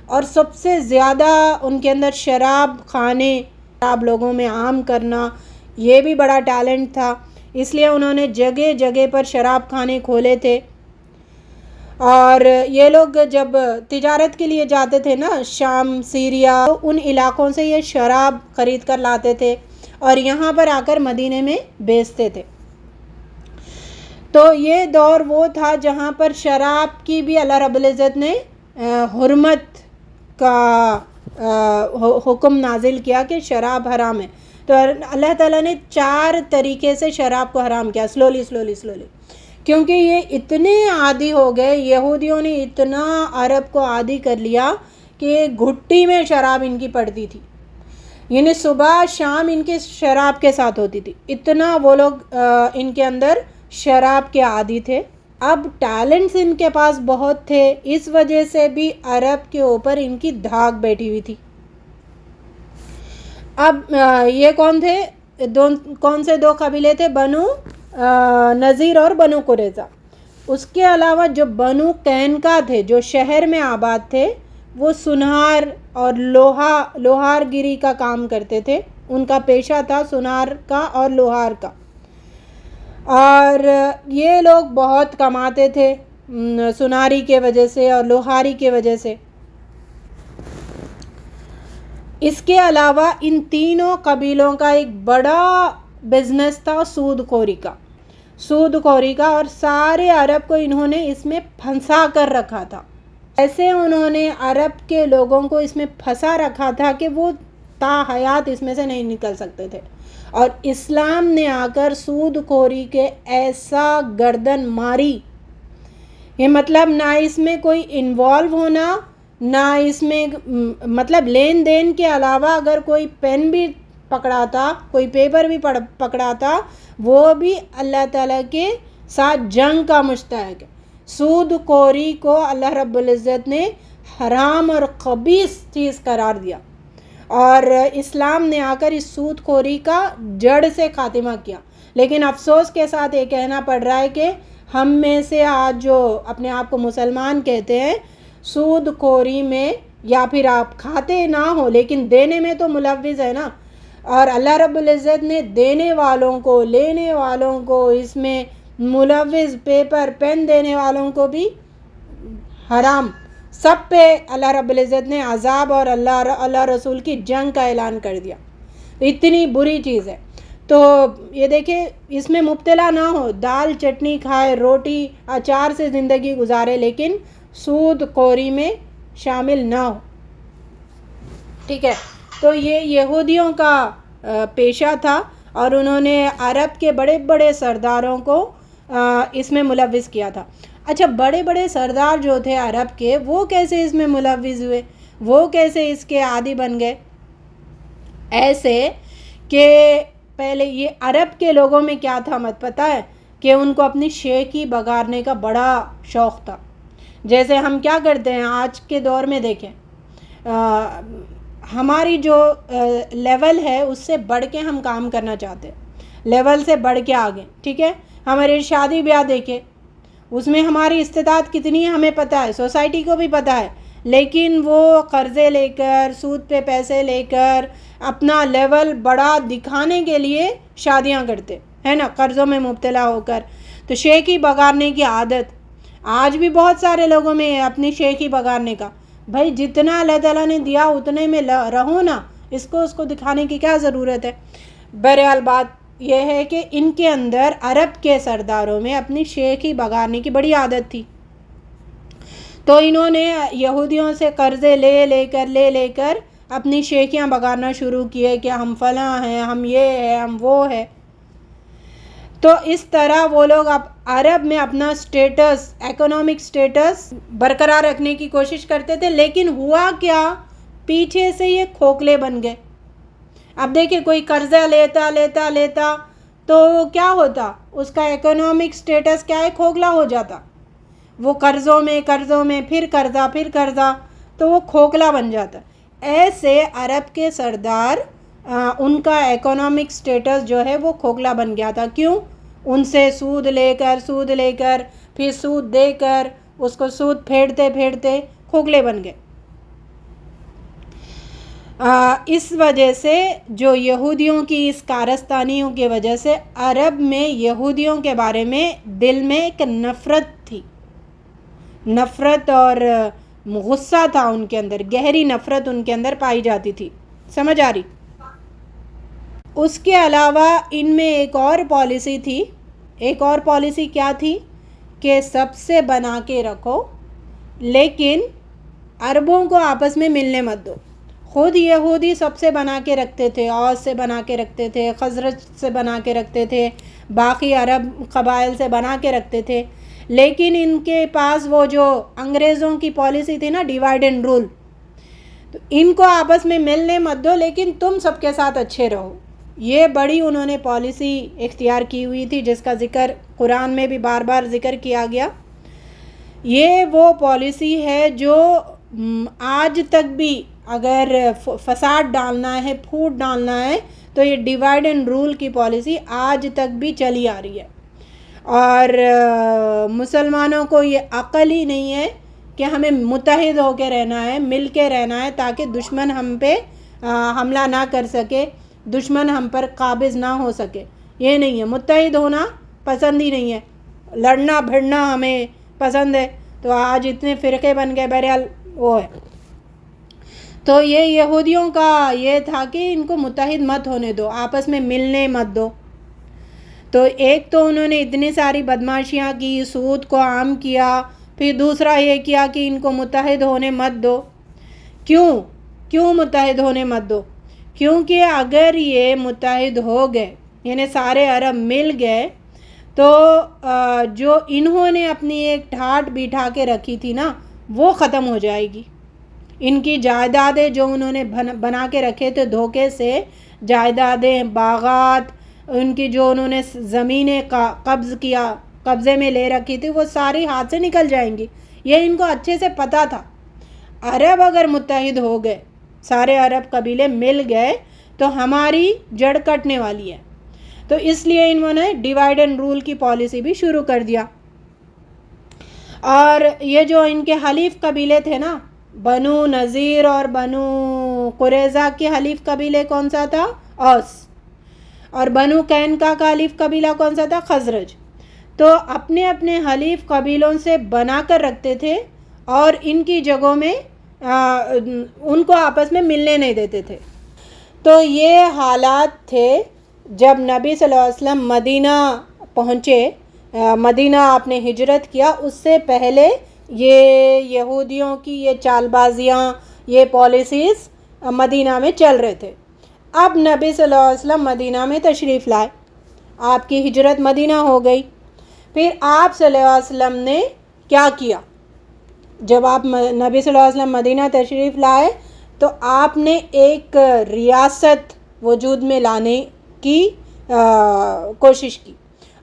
اور سب سے زیادہ ان کے اندر شراب لوگوں میں عام کرنا، یہ بھی بڑا ٹیلنٹ تھا. اس لیے انہوں نے جگہ جگہ پر شراب خانے کھولے تھے. اور یہ لوگ جب تجارت کے لیے جاتے تھے نا، شام، سیریا، ان علاقوں سے یہ شراب خرید کر لاتے تھے اور یہاں پر آ کر مدینے میں بیچتے تھے. تو یہ دور وہ تھا جہاں پر شراب کی بھی اللہ رب العزت نے حرمت کا حکم نازل کیا کہ شراب حرام ہے. تو اللہ تعالیٰ نے 4 طریقے سے شراب کو حرام کیا، سلولی. کیونکہ یہ اتنے عادی ہو گئے، یہودیوں نے اتنا عرب کو عادی کر لیا کہ گھٹی میں شراب ان کی پڑتی تھی، یعنی صبح شام ان کے شراب کے ساتھ ہوتی تھی. اتنا وہ لوگ ان کے اندر شراب کے عادی تھے. اب ٹیلنٹس ان کے پاس بہت تھے، اس وجہ سے بھی عرب کے اوپر ان کی دھاک بیٹھی ہوئی تھی. اب یہ کون تھے؟ کون سے 2 قبیلے تھے؟ بنو نذیر اور بنو قریظہ. اس کے علاوہ جو بنو قینقاع تھے، جو شہر میں آباد تھے، وہ سنار اور لوہار گیری کا کام کرتے تھے. ان کا پیشہ تھا سنار کا اور لوہار کا. اور یہ لوگ بہت کماتے تھے سناری کے وجہ سے اور لوہاری کے وجہ سے. اس کے علاوہ ان تینوں قبیلوں کا ایک بڑا بزنس تھا سود خوری کا، اور سارے عرب کو انہوں نے اس میں پھنسا کر رکھا تھا. ایسے انہوں نے عرب کے لوگوں کو اس میں پھنسا رکھا تھا کہ وہ تا حیات اس میں سے نہیں نکل سکتے تھے. اور اسلام نے آ کر سود خوری کے ایسا گردن ماری، یہ نہ اس میں کوئی انوالو ہونا، نہ اس میں لین دین کے علاوہ اگر کوئی پین بھی پکڑاتا، کوئی پیپر بھی پکڑاتا، وہ بھی اللہ تعالیٰ کے ساتھ جنگ کا مستحق ہے۔ سود خوری کو اللہ رب العزت نے حرام اور خبیث چیز قرار دیا، اور اسلام نے آ کر اس سود خوری کا جڑ سے خاتمہ کیا۔ لیکن افسوس کے ساتھ یہ کہنا پڑ رہا ہے کہ ہم میں سے آج جو اپنے آپ کو مسلمان کہتے ہیں، سود خوری میں یا پھر آپ کھاتے نہ ہو لیکن دینے میں تو ملوث ہے نا، اور اللہ رب العزت نے دینے والوں کو، لینے والوں کو، اس میں ملوث پیپر پین دینے والوں کو بھی حرام، سب پہ اللہ رب العزت نے عذاب اور اللہ رسول کی جنگ کا اعلان کر دیا۔ اتنی بری چیز ہے۔ تو یہ دیکھیں، اس میں مبتلا نہ ہو، دال چٹنی کھائے، روٹی اچار سے زندگی گزارے، لیکن سود خوری میں شامل نہ ہو، ٹھیک ہے۔ تو یہ یہودیوں کا پیشہ تھا، اور انہوں نے عرب کے بڑے بڑے سرداروں کو اس میں ملوث کیا تھا۔ اچھا، بڑے بڑے سردار جو تھے عرب کے، وہ کیسے اس میں ملوث ہوئے، وہ کیسے اس کے عادی بن گئے؟ ایسے کہ پہلے یہ عرب کے لوگوں میں کیا تھا مت پتہ ہے کہ ان کو اپنی شیخی بگارنے کا بڑا شوق تھا۔ جیسے ہم کیا کرتے ہیں آج کے دور میں، دیکھیں ہماری جو لیول ہے اس سے بڑھ کے ہم کام کرنا چاہتے ہیں، لیول سے بڑھ کے آگے، ٹھیک ہے۔ ہماری شادی بیاہ دیکھیں، اس میں ہماری استطاعت کتنی ہے ہمیں پتہ ہے، سوسائٹی کو بھی پتہ ہے، لیکن وہ قرضے لے کر، سود پہ پیسے لے کر، اپنا لیول بڑا دکھانے کے لیے شادیاں کرتے ہے نا، قرضوں میں مبتلا ہو کر۔ تو شیخی بگارنے کی عادت آج بھی بہت سارے لوگوں میں ہے، اپنی شیخی بگارنے کا۔ بھائی جتنا اللہ تعالیٰ نے دیا اتنے میں رہو نا، اس کو دکھانے کی کیا ضرورت ہے؟ بہرحال بات یہ ہے کہ ان کے اندر، عرب کے سرداروں میں، اپنی شیخی بگارنے کی بڑی عادت تھی۔ تو انہوں نے یہودیوں سے قرضے لے کر اپنی شیخیاں بگارنا شروع کیے کہ ہم فلاں ہیں، ہم یہ ہیں، ہم وہ ہیں۔ تو اس طرح وہ لوگ اب عرب میں اپنا سٹیٹس، اکنامک سٹیٹس برقرار رکھنے کی کوشش کرتے تھے، لیکن ہوا کیا، پیچھے سے یہ کھوکھلے بن گئے۔ اب دیکھیں، کوئی قرضہ لیتا تو کیا ہوتا، اس کا اکنامک سٹیٹس کیا ہے، کھوکھلا ہو جاتا۔ وہ قرضوں میں پھر قرضہ تو وہ کھوکھلا بن جاتا۔ ایسے عرب کے سردار، ان کا اکنامک سٹیٹس جو ہے وہ کھوکھلا بن گیا تھا۔ کیوں؟ ان سے سود لے کر پھر سود دے کر اس کو سود پھیرتے کھوکھلے بن گئے۔ اس وجہ سے جو یہودیوں کی اس کارستانیوں کی وجہ سے عرب میں یہودیوں کے بارے میں دل میں ایک نفرت اور غصہ تھا ان کے اندر، گہری نفرت ان کے اندر پائی جاتی تھی۔ سمجھ آ رہی؟ اس کے علاوہ ان میں ایک اور پالیسی تھی۔ ایک اور پالیسی کیا تھی کہ سب سے بنا کے رکھو، لیکن عربوں کو آپس میں ملنے مت دو۔ خود یہودی سب سے بنا کے رکھتے تھے، اوس سے بنا کے رکھتے تھے، خزرج سے بنا کے رکھتے تھے، باقی عرب قبائل سے بنا کے رکھتے تھے، لیکن ان کے پاس وہ جو انگریزوں کی پالیسی تھی نا، ڈیوائڈ اینڈ رول، تو ان کو آپس میں ملنے مت دو، لیکن تم سب کے ساتھ اچھے رہو۔ یہ بڑی انہوں نے پالیسی اختیار کی ہوئی تھی، جس کا ذکر قرآن میں بھی بار بار ذکر کیا گیا۔ یہ وہ پالیسی ہے جو آج تک بھی اگر فساد ڈالنا ہے، پھوٹ ڈالنا ہے، تو یہ ڈیوائڈ اینڈ رول کی پالیسی آج تک بھی چلی آ رہی ہے۔ اور مسلمانوں کو یہ عقل ہی نہیں ہے کہ ہمیں متحد ہو کے رہنا ہے، مل کے رہنا ہے، تاکہ دشمن ہم پہ حملہ نہ کر سکے، دشمن ہم پر قابض نہ ہو سکے۔ یہ نہیں ہے، متحد ہونا پسند ہی نہیں ہے، لڑنا بھڑنا ہمیں پسند ہے۔ تو آج اتنے فرقے بن گئے، بہرحال وہ ہے۔ تو یہ یہودیوں کا یہ تھا کہ ان کو متحد مت ہونے دو، آپس میں ملنے مت دو۔ تو ایک تو انہوں نے اتنی ساری بدماشیاں کی، سود کو عام کیا، پھر دوسرا یہ کیا کہ ان کو متحد ہونے مت دو۔ کیوں متحد ہونے مت دو؟ کیونکہ اگر یہ متحد ہو گئے، یعنی سارے عرب مل گئے، تو جو انہوں نے اپنی ایک ٹھاٹ بٹھا کے رکھی تھی نا، وہ ختم ہو جائے گی۔ ان کی جائیدادیں جو انہوں نے بنا کے رکھے تھے دھوکے سے، جائیدادیں، باغات، ان کی جو انہوں نے زمینیں قبضے میں لے رکھی تھی، وہ ساری ہاتھ سے نکل جائیں گی. یہ ان کو اچھے سے پتہ تھا. عرب اگر متحد ہو گئے، سارے عرب قبیلے مل گئے تو ہماری جڑ کٹنے والی ہے. تو اس لیے انہوں نے ڈیوائڈ اینڈ رول کی پالیسی بھی شروع کر دیا. اور یہ جو ان کے حلیف قبیلے تھے نا، بنو نذیر اور بنو قریظہ کے حلیف قبیلے کون سا تھا؟ اوس. اور بنو قینقاع کا حلیف قبیلہ کون سا تھا؟ خزرج. تو اپنے اپنے حلیف قبیلوں سے بنا کر رکھتے تھے اور ان کی جگہوں میں ان کو آپس میں ملنے نہیں دیتے تھے. تو یہ حالات تھے جب نبی صلی اللہ علیہ وسلم مدینہ پہنچے. مدینہ آپ نے ہجرت کیا، اس سے پہلے یہ یہودیوں کی یہ چال بازیاں، یہ پالیسیز مدینہ میں چل رہے تھے. اب نبی صلی اللہ علیہ وسلم مدینہ میں تشریف لائے، آپ کی ہجرت مدینہ ہو گئی. پھر آپ صلی اللہ علیہ وسلم نے کیا کیا؟ جب آپ نبی صلی اللہ علیہ وسلم مدینہ تشریف لائے تو آپ نے ایک ریاست وجود میں لانے کی کوشش کی.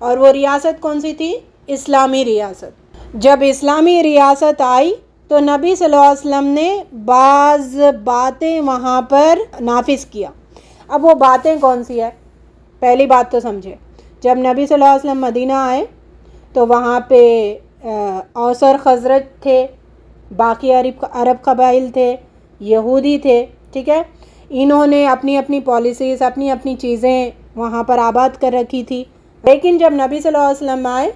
اور وہ ریاست کون سی تھی؟ اسلامی ریاست. جب اسلامی ریاست آئی تو نبی صلی اللہ علیہ وسلم نے بعض باتیں وہاں پر نافذ کیا. اب وہ باتیں کون سی ہے؟ پہلی بات تو سمجھے، جب نبی صلی اللہ علیہ وسلم مدینہ آئے تو وہاں پہ اوس اور خزرج تھے، باقی عرب قبائل تھے، یہودی تھے. ٹھیک ہے، انہوں نے اپنی اپنی پالیسیز، اپنی اپنی چیزیں وہاں پر آباد کر رکھی تھی. لیکن جب نبی صلی اللہ علیہ وسلم آئے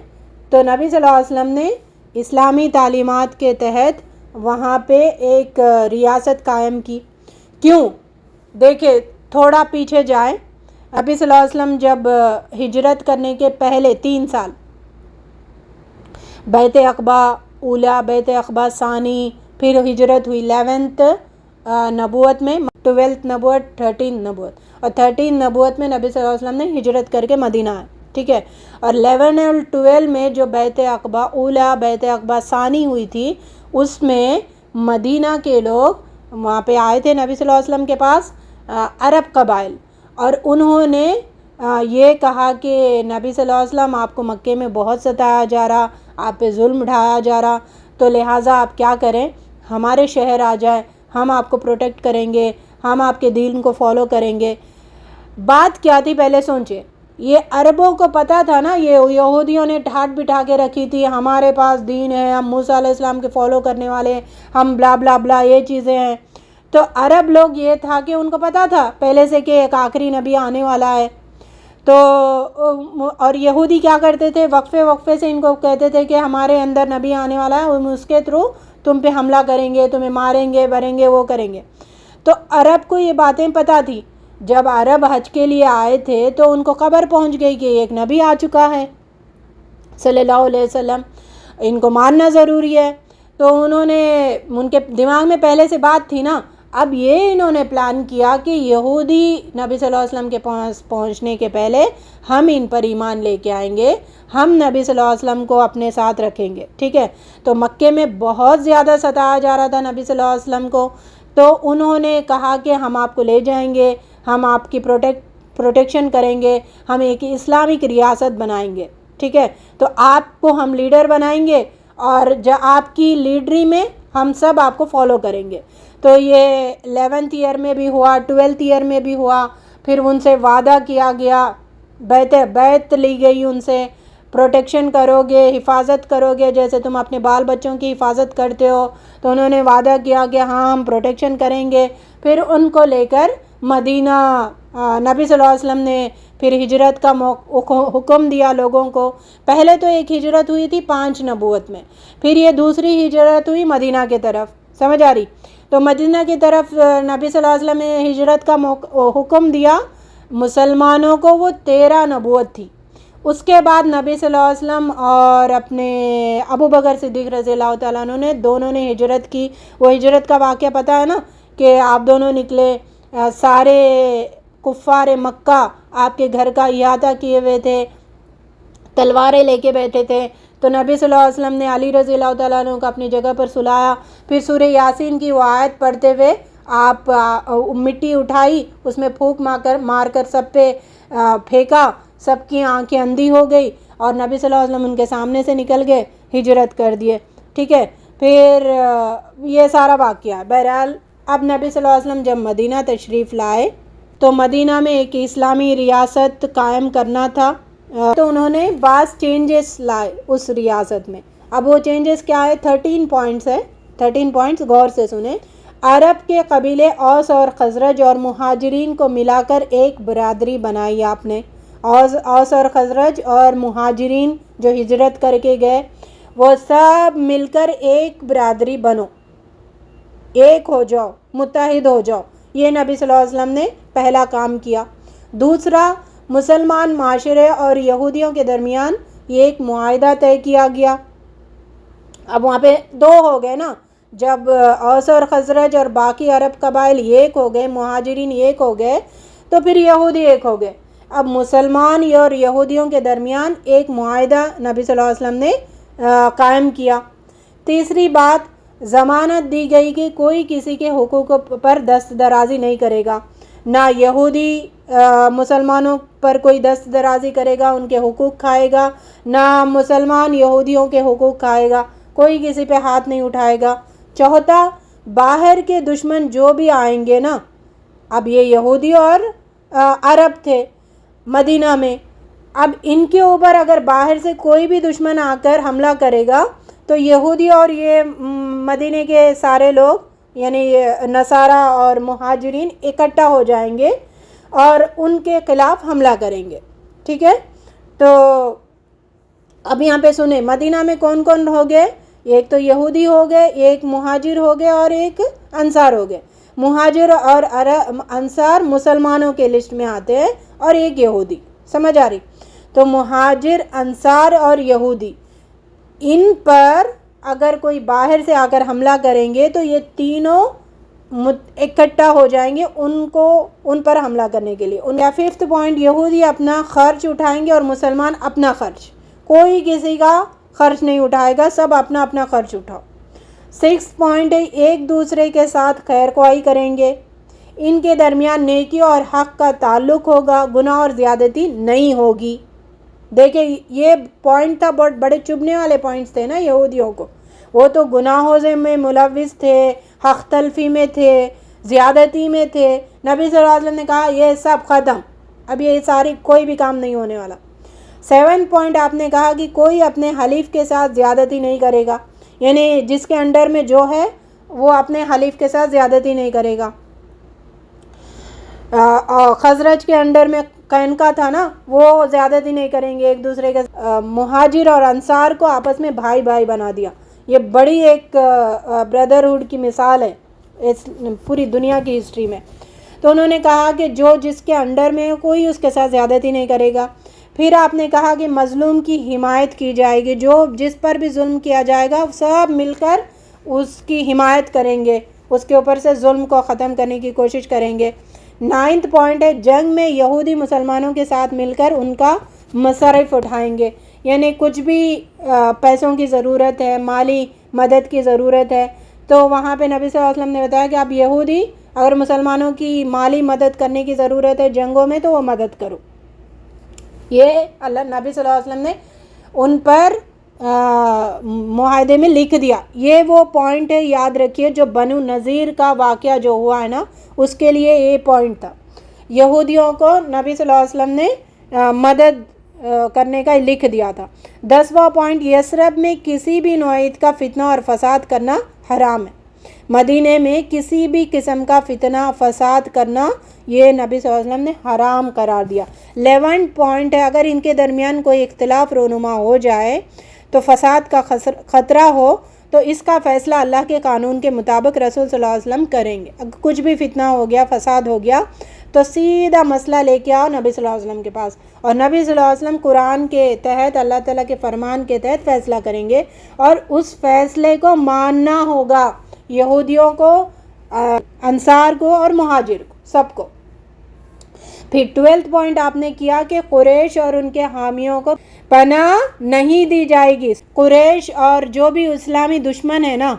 تو نبی صلی اللہ علیہ وسلم نے اسلامی تعلیمات کے تحت وہاں پہ ایک ریاست قائم کی. کیوں؟ دیکھیں تھوڑا پیچھے جائیں. نبی صلی اللہ علیہ وسلم جب ہجرت کرنے کے پہلے 3 سال بیعت عقبہ اولا، بیعت عقبہ ثانی، پھر ہجرت ہوئی 11 نبوت میں، 12 نبوت، 13 نبوت، اور 13 نبوت میں نبی صلی اللہ علیہ وسلم نے ہجرت کر کے مدینہ آئے. ٹھیک ہے، اور 11 اور 12 میں جو بیعت عقبہ اولا، بیعت عقبہ ثانی ہوئی تھی، اس میں مدینہ کے لوگ وہاں پہ آئے تھے نبی صلی اللہ علیہ وسلم کے پاس، عرب قبائل، اور انہوں نے یہ کہا کہ نبی صلی اللہ علیہ وسلم آپ کو مکے میں بہت ستایا جا رہا، آپ پہ ظلم ڈھایا جا رہا، تو لہٰذا آپ کیا کریں، ہمارے شہر آ جائیں، ہم آپ کو پروٹیکٹ کریں گے، ہم آپ کے دین کو فالو کریں گے. بات کیا تھی پہلے سوچیں. یہ عربوں کو پتہ تھا نا، یہ یہودیوں نے ٹھاٹ بٹھا کے رکھی تھی، ہمارے پاس دین ہے، ہم موسیٰ علیہ السلام کے فالو کرنے والے ہیں، ہم بلا بلا بلا یہ چیزیں ہیں. تو عرب لوگ یہ تھا کہ ان کو پتہ تھا پہلے سے کہ ایک آخری نبی آنے والا ہے. تو اور یہودی کیا کرتے تھے، وقفے سے ان کو کہتے تھے کہ ہمارے اندر نبی آنے والا ہے، ہم اس کے تھرو تم پہ حملہ کریں گے، تمہیں ماریں گے، بریں گے، وہ کریں گے. تو عرب کو یہ باتیں پتہ تھی. جب عرب حج کے لیے آئے تھے تو ان کو خبر پہنچ گئی کہ ایک نبی آ چکا ہے صلی اللہ علیہ وسلم، ان کو ماننا ضروری ہے. تو انہوں نے، ان کے دماغ میں پہلے سے بات تھی نا. اب یہ انہوں نے پلان کیا کہ یہودی نبی صلی اللہ علیہ وسلم کے پاس پہنچنے کے پہلے ہم ان پر ایمان لے کے آئیں گے، ہم نبی صلی اللہ علیہ وسلم کو اپنے ساتھ رکھیں گے. ٹھیک ہے، تو مکے میں بہت زیادہ ستایا جا رہا تھا نبی صلی اللہ علیہ وسلم کو. تو انہوں نے کہا کہ ہم آپ کو لے جائیں گے، ہم آپ کی پروٹیکشن کریں گے، ہم ایک اسلامک ریاست بنائیں گے. ٹھیک ہے، تو آپ کو ہم لیڈر بنائیں گے اور آپ کی لیڈری میں ہم سب آپ کو فالو کریں گے. تو یہ 11th ایئر میں بھی ہوا، 12th ایئر میں بھی ہوا. پھر ان سے وعدہ کیا گیا، بیعت لی گئی ان سے، پروٹیکشن کرو گے، حفاظت کرو گے جیسے تم اپنے بال بچوں کی حفاظت کرتے ہو. تو انہوں نے وعدہ کیا کہ ہاں ہم پروٹیکشن کریں گے. پھر ان کو لے کر مدینہ نبی صلی اللہ علیہ وسلم نے پھر ہجرت کا حکم دیا لوگوں کو. پہلے تو ایک ہجرت ہوئی تھی 5 نبوت میں، پھر یہ دوسری ہجرت ہوئی مدینہ کی طرف. سمجھ آ رہی؟ تو مدینہ کی طرف نبی صلی اللہ علیہ وسلم نے ہجرت کا حکم دیا مسلمانوں کو. وہ 13 نبوت تھی. اس کے بعد نبی صلی اللہ علیہ وسلم اور اپنے ابو بکر صدیق رضی اللہ تعالیٰ عنہ نے دونوں نے ہجرت کی. وہ ہجرت کا واقعہ پتہ ہے نا کہ آپ دونوں نکلے، سارے کفار مکہ آپ کے گھر کا احاطہ کیے ہوئے تھے، تلواریں لے کے بیٹھے تھے. تو نبی صلی اللہ علیہ وسلم نے علی رضی اللہ تعالیٰ عنہ کو اپنی جگہ پر سلایا. پھر سورہ یاسین کی وہ آیت پڑھتے ہوئے آپ مٹی اٹھائی، اس میں پھونک مار کر سب پہ پھینکا، سب کی آنکھیں اندھی ہو گئی اور نبی صلی اللہ علیہ وسلم ان کے سامنے سے نکل گئے، ہجرت کر دیے. ٹھیک ہے. پھر یہ سارا واقعہ. بہرحال اب نبی صلی اللہ علیہ وسلم جب مدینہ تشریف لائے تو مدینہ میں ایک اسلامی ریاست قائم کرنا تھا، تو انہوں نے بعض چینجز لائے اس ریاست میں. اب وہ چینجز کیا ہے؟ 13 پوائنٹس ہے. 13 پوائنٹس غور سے سنیں. عرب کے قبیلے اوس اور خزرج اور مہاجرین کو ملا کر ایک برادری بنائی آپ نے. اوس اور خزرج اور مہاجرین جو ہجرت کر کے گئے وہ سب مل کر ایک برادری بنو، ایک ہو جاؤ، متحد ہو جاؤ. یہ نبی صلی اللہ علیہ وسلم نے پہلا کام کیا. دوسرا، مسلمان معاشرے اور یہودیوں کے درمیان یہ ایک معاہدہ طے کیا گیا. اب وہاں پہ دو ہو گئے نا، جب اوس اور خزرج اور باقی عرب قبائل ایک ہو گئے، مہاجرین ایک ہو گئے، تو پھر یہودی ایک ہو گئے. اب مسلمان اور یہودیوں کے درمیان ایک معاہدہ نبی صلی اللہ علیہ وسلم نے قائم کیا. تیسری بات، ضمانت دی گئی کہ کوئی کسی کے حقوق پر دست درازی نہیں کرے گا. نہ یہودی مسلمانوں پر کوئی دست درازی کرے گا، ان کے حقوق کھائے گا، نہ مسلمان یہودیوں کے حقوق کھائے گا، کوئی کسی پہ ہاتھ نہیں اٹھائے گا. چوتھا، باہر کے دشمن جو بھی آئیں گے نا، اب یہ یہودی اور عرب تھے مدینہ میں، اب ان کے اوپر اگر باہر سے کوئی بھی دشمن آ کر حملہ کرے گا تو یہودی اور یہ مدینے کے سارے لوگ یعنی نصارہ اور مہاجرین اکٹھا ہو جائیں گے اور ان کے خلاف حملہ کریں گے. ٹھیک ہے. تو اب یہاں پہ سنیں، مدینہ میں کون کون ہو گئے؟ ایک تو یہودی ہو گئے، ایک مہاجر ہو گئے اور ایک انصار ہو گئے. مہاجر اور انصار مسلمانوں کے لسٹ میں آتے ہیں اور ایک یہودی. سمجھ آ رہی؟ تو مہاجر، انصار اور یہودی، ان پر اگر کوئی باہر سے آ کر حملہ کریں گے تو یہ تینوں اکٹھا ہو جائیں گے ان پر حملہ کرنے کے لیے. ان کا 5th پوائنٹ، یہودی اپنا خرچ اٹھائیں گے اور مسلمان اپنا خرچ. کوئی کسی کا خرچ نہیں اٹھائے گا، سب اپنا اپنا خرچ اٹھاؤ. 6th پوائنٹ ہے، ایک دوسرے کے ساتھ خیر خواہی کریں گے، ان کے درمیان نیکی اور حق کا تعلق ہوگا، گناہ اور زیادتی نہیں ہوگی. دیکھیں یہ پوائنٹ تھا، بڑے چبھنے والے پوائنٹس تھے نا یہودیوں کو. وہ تو گناہوں میں ملوث تھے، حق تلفی میں تھے، زیادتی میں تھے. نبی صلی اللہ علیہ وسلم نے کہا یہ سب ختم، اب یہ ساری کوئی بھی کام نہیں ہونے والا. 7 پوائنٹ آپ نے کہا کہ کوئی اپنے حلیف کے ساتھ زیادتی نہیں کرے گا، یعنی جس کے انڈر میں جو ہے وہ اپنے حلیف کے ساتھ زیادتی نہیں کرے گا. خزرج کے انڈر میں قینقاع تھا نا، وہ زیادتی نہیں کریں گے ایک دوسرے کے. مہاجر اور انصار کو آپس میں بھائی بھائی بنا دیا. یہ بڑی ایک بردرہڈ کی مثال ہے اس پوری دنیا کی ہسٹری میں. تو انہوں نے کہا کہ جو جس کے انڈر میں کوئی اس کے ساتھ زیادتی نہیں کرے گا. پھر آپ نے کہا کہ مظلوم کی حمایت کی جائے گی، جو جس پر بھی ظلم کیا جائے گا سب مل کر اس کی حمایت کریں گے، اس کے اوپر سے ظلم کو ختم کرنے کی کوشش کریں گے. 9th پوائنٹ ہے، جنگ میں یہودی مسلمانوں کے ساتھ مل کر ان کا مصارف اٹھائیں گے، یعنی کچھ بھی پیسوں کی ضرورت ہے، مالی مدد کی ضرورت ہے تو وہاں پہ نبی صلی اللہ علیہ وسلم نے بتایا کہ آپ یہودی اگر مسلمانوں کی مالی مدد کرنے کی ضرورت ہے جنگوں میں تو وہ مدد کرو. یہ اللہ نبی صلی اللہ علیہ وسلم نے ان پر معاہدے میں لکھ دیا. یہ وہ پوائنٹ ہے، یاد رکھیے، جو بنو نذیر کا واقعہ جو ہوا ہے نا اس کے لیے یہ پوائنٹ تھا. یہودیوں کو نبی صلی اللہ علیہ وسلم نے مدد کرنے کا لکھ دیا تھا. 10واں پوائنٹ، یثرب میں کسی بھی نوعیت کا فتنہ اور فساد کرنا حرام ہے. مدینے میں کسی بھی قسم کا فتنہ فساد کرنا یہ نبی صلی اللہ علیہ وسلم نے حرام قرار دیا. 11 پوائنٹ ہے، اگر ان کے درمیان کوئی اختلاف رونما ہو جائے تو فساد کا خطرہ ہو تو اس کا فیصلہ اللہ کے قانون کے مطابق رسول صلی اللہ علیہ وسلم کریں گے. اگر کچھ بھی فتنہ ہو گیا، فساد ہو گیا تو سیدھا مسئلہ لے کے آؤ نبی صلی اللہ علیہ وسلم کے پاس، اور نبی صلی اللہ علیہ وسلم قرآن کے تحت اللہ تعالیٰ کے فرمان کے تحت فیصلہ کریں گے اور اس فیصلے کو ماننا ہوگا، یہودیوں کو، انصار کو اور مہاجر کو، سب کو. پھر 12 پوائنٹ آپ نے کیا کہ قریش اور ان کے حامیوں کو پناہ نہیں دی جائے گی. قریش اور جو بھی اسلامی دشمن ہے نا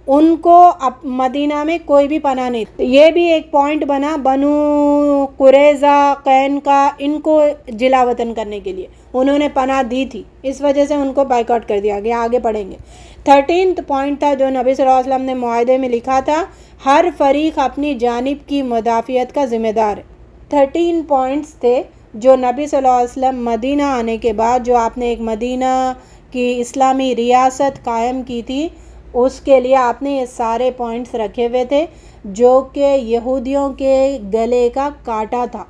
ان کو اب مدینہ میں کوئی بھی پناہ نہیں. یہ بھی ایک پوائنٹ بنا بنو قریظہ قینقاع ان کو جلا وطن کرنے کے لیے انہوں نے پناہ دی تھی، اس وجہ سے ان کو بائیکاٹ کر دیا گیا. آگے پڑھیں گے. 13 پوائنٹ تھا جو نبی صلی اللہ علیہ وسلم نے معاہدے میں لکھا تھا، ہر فریق اپنی جانب کی مدافعت کا ذمہ دار ہے. 13 پوائنٹس تھے جو نبی صلی اللہ علیہ وسلم مدینہ آنے کے بعد جو آپ نے ایک مدینہ کی اسلامی ریاست قائم کی تھی، اس کے لیے آپ نے یہ سارے پوائنٹس رکھے ہوئے تھے جو کہ یہودیوں کے گلے کا کاٹا تھا.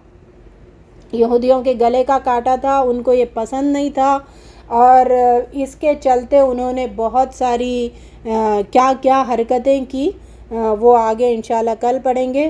یہودیوں کے گلے کا کاٹا تھا، ان کو یہ پسند نہیں تھا، اور اس کے چلتے انہوں نے بہت ساری کیا کیا حرکتیں کی، وہ آگے انشاءاللہ کل پڑھیں گے.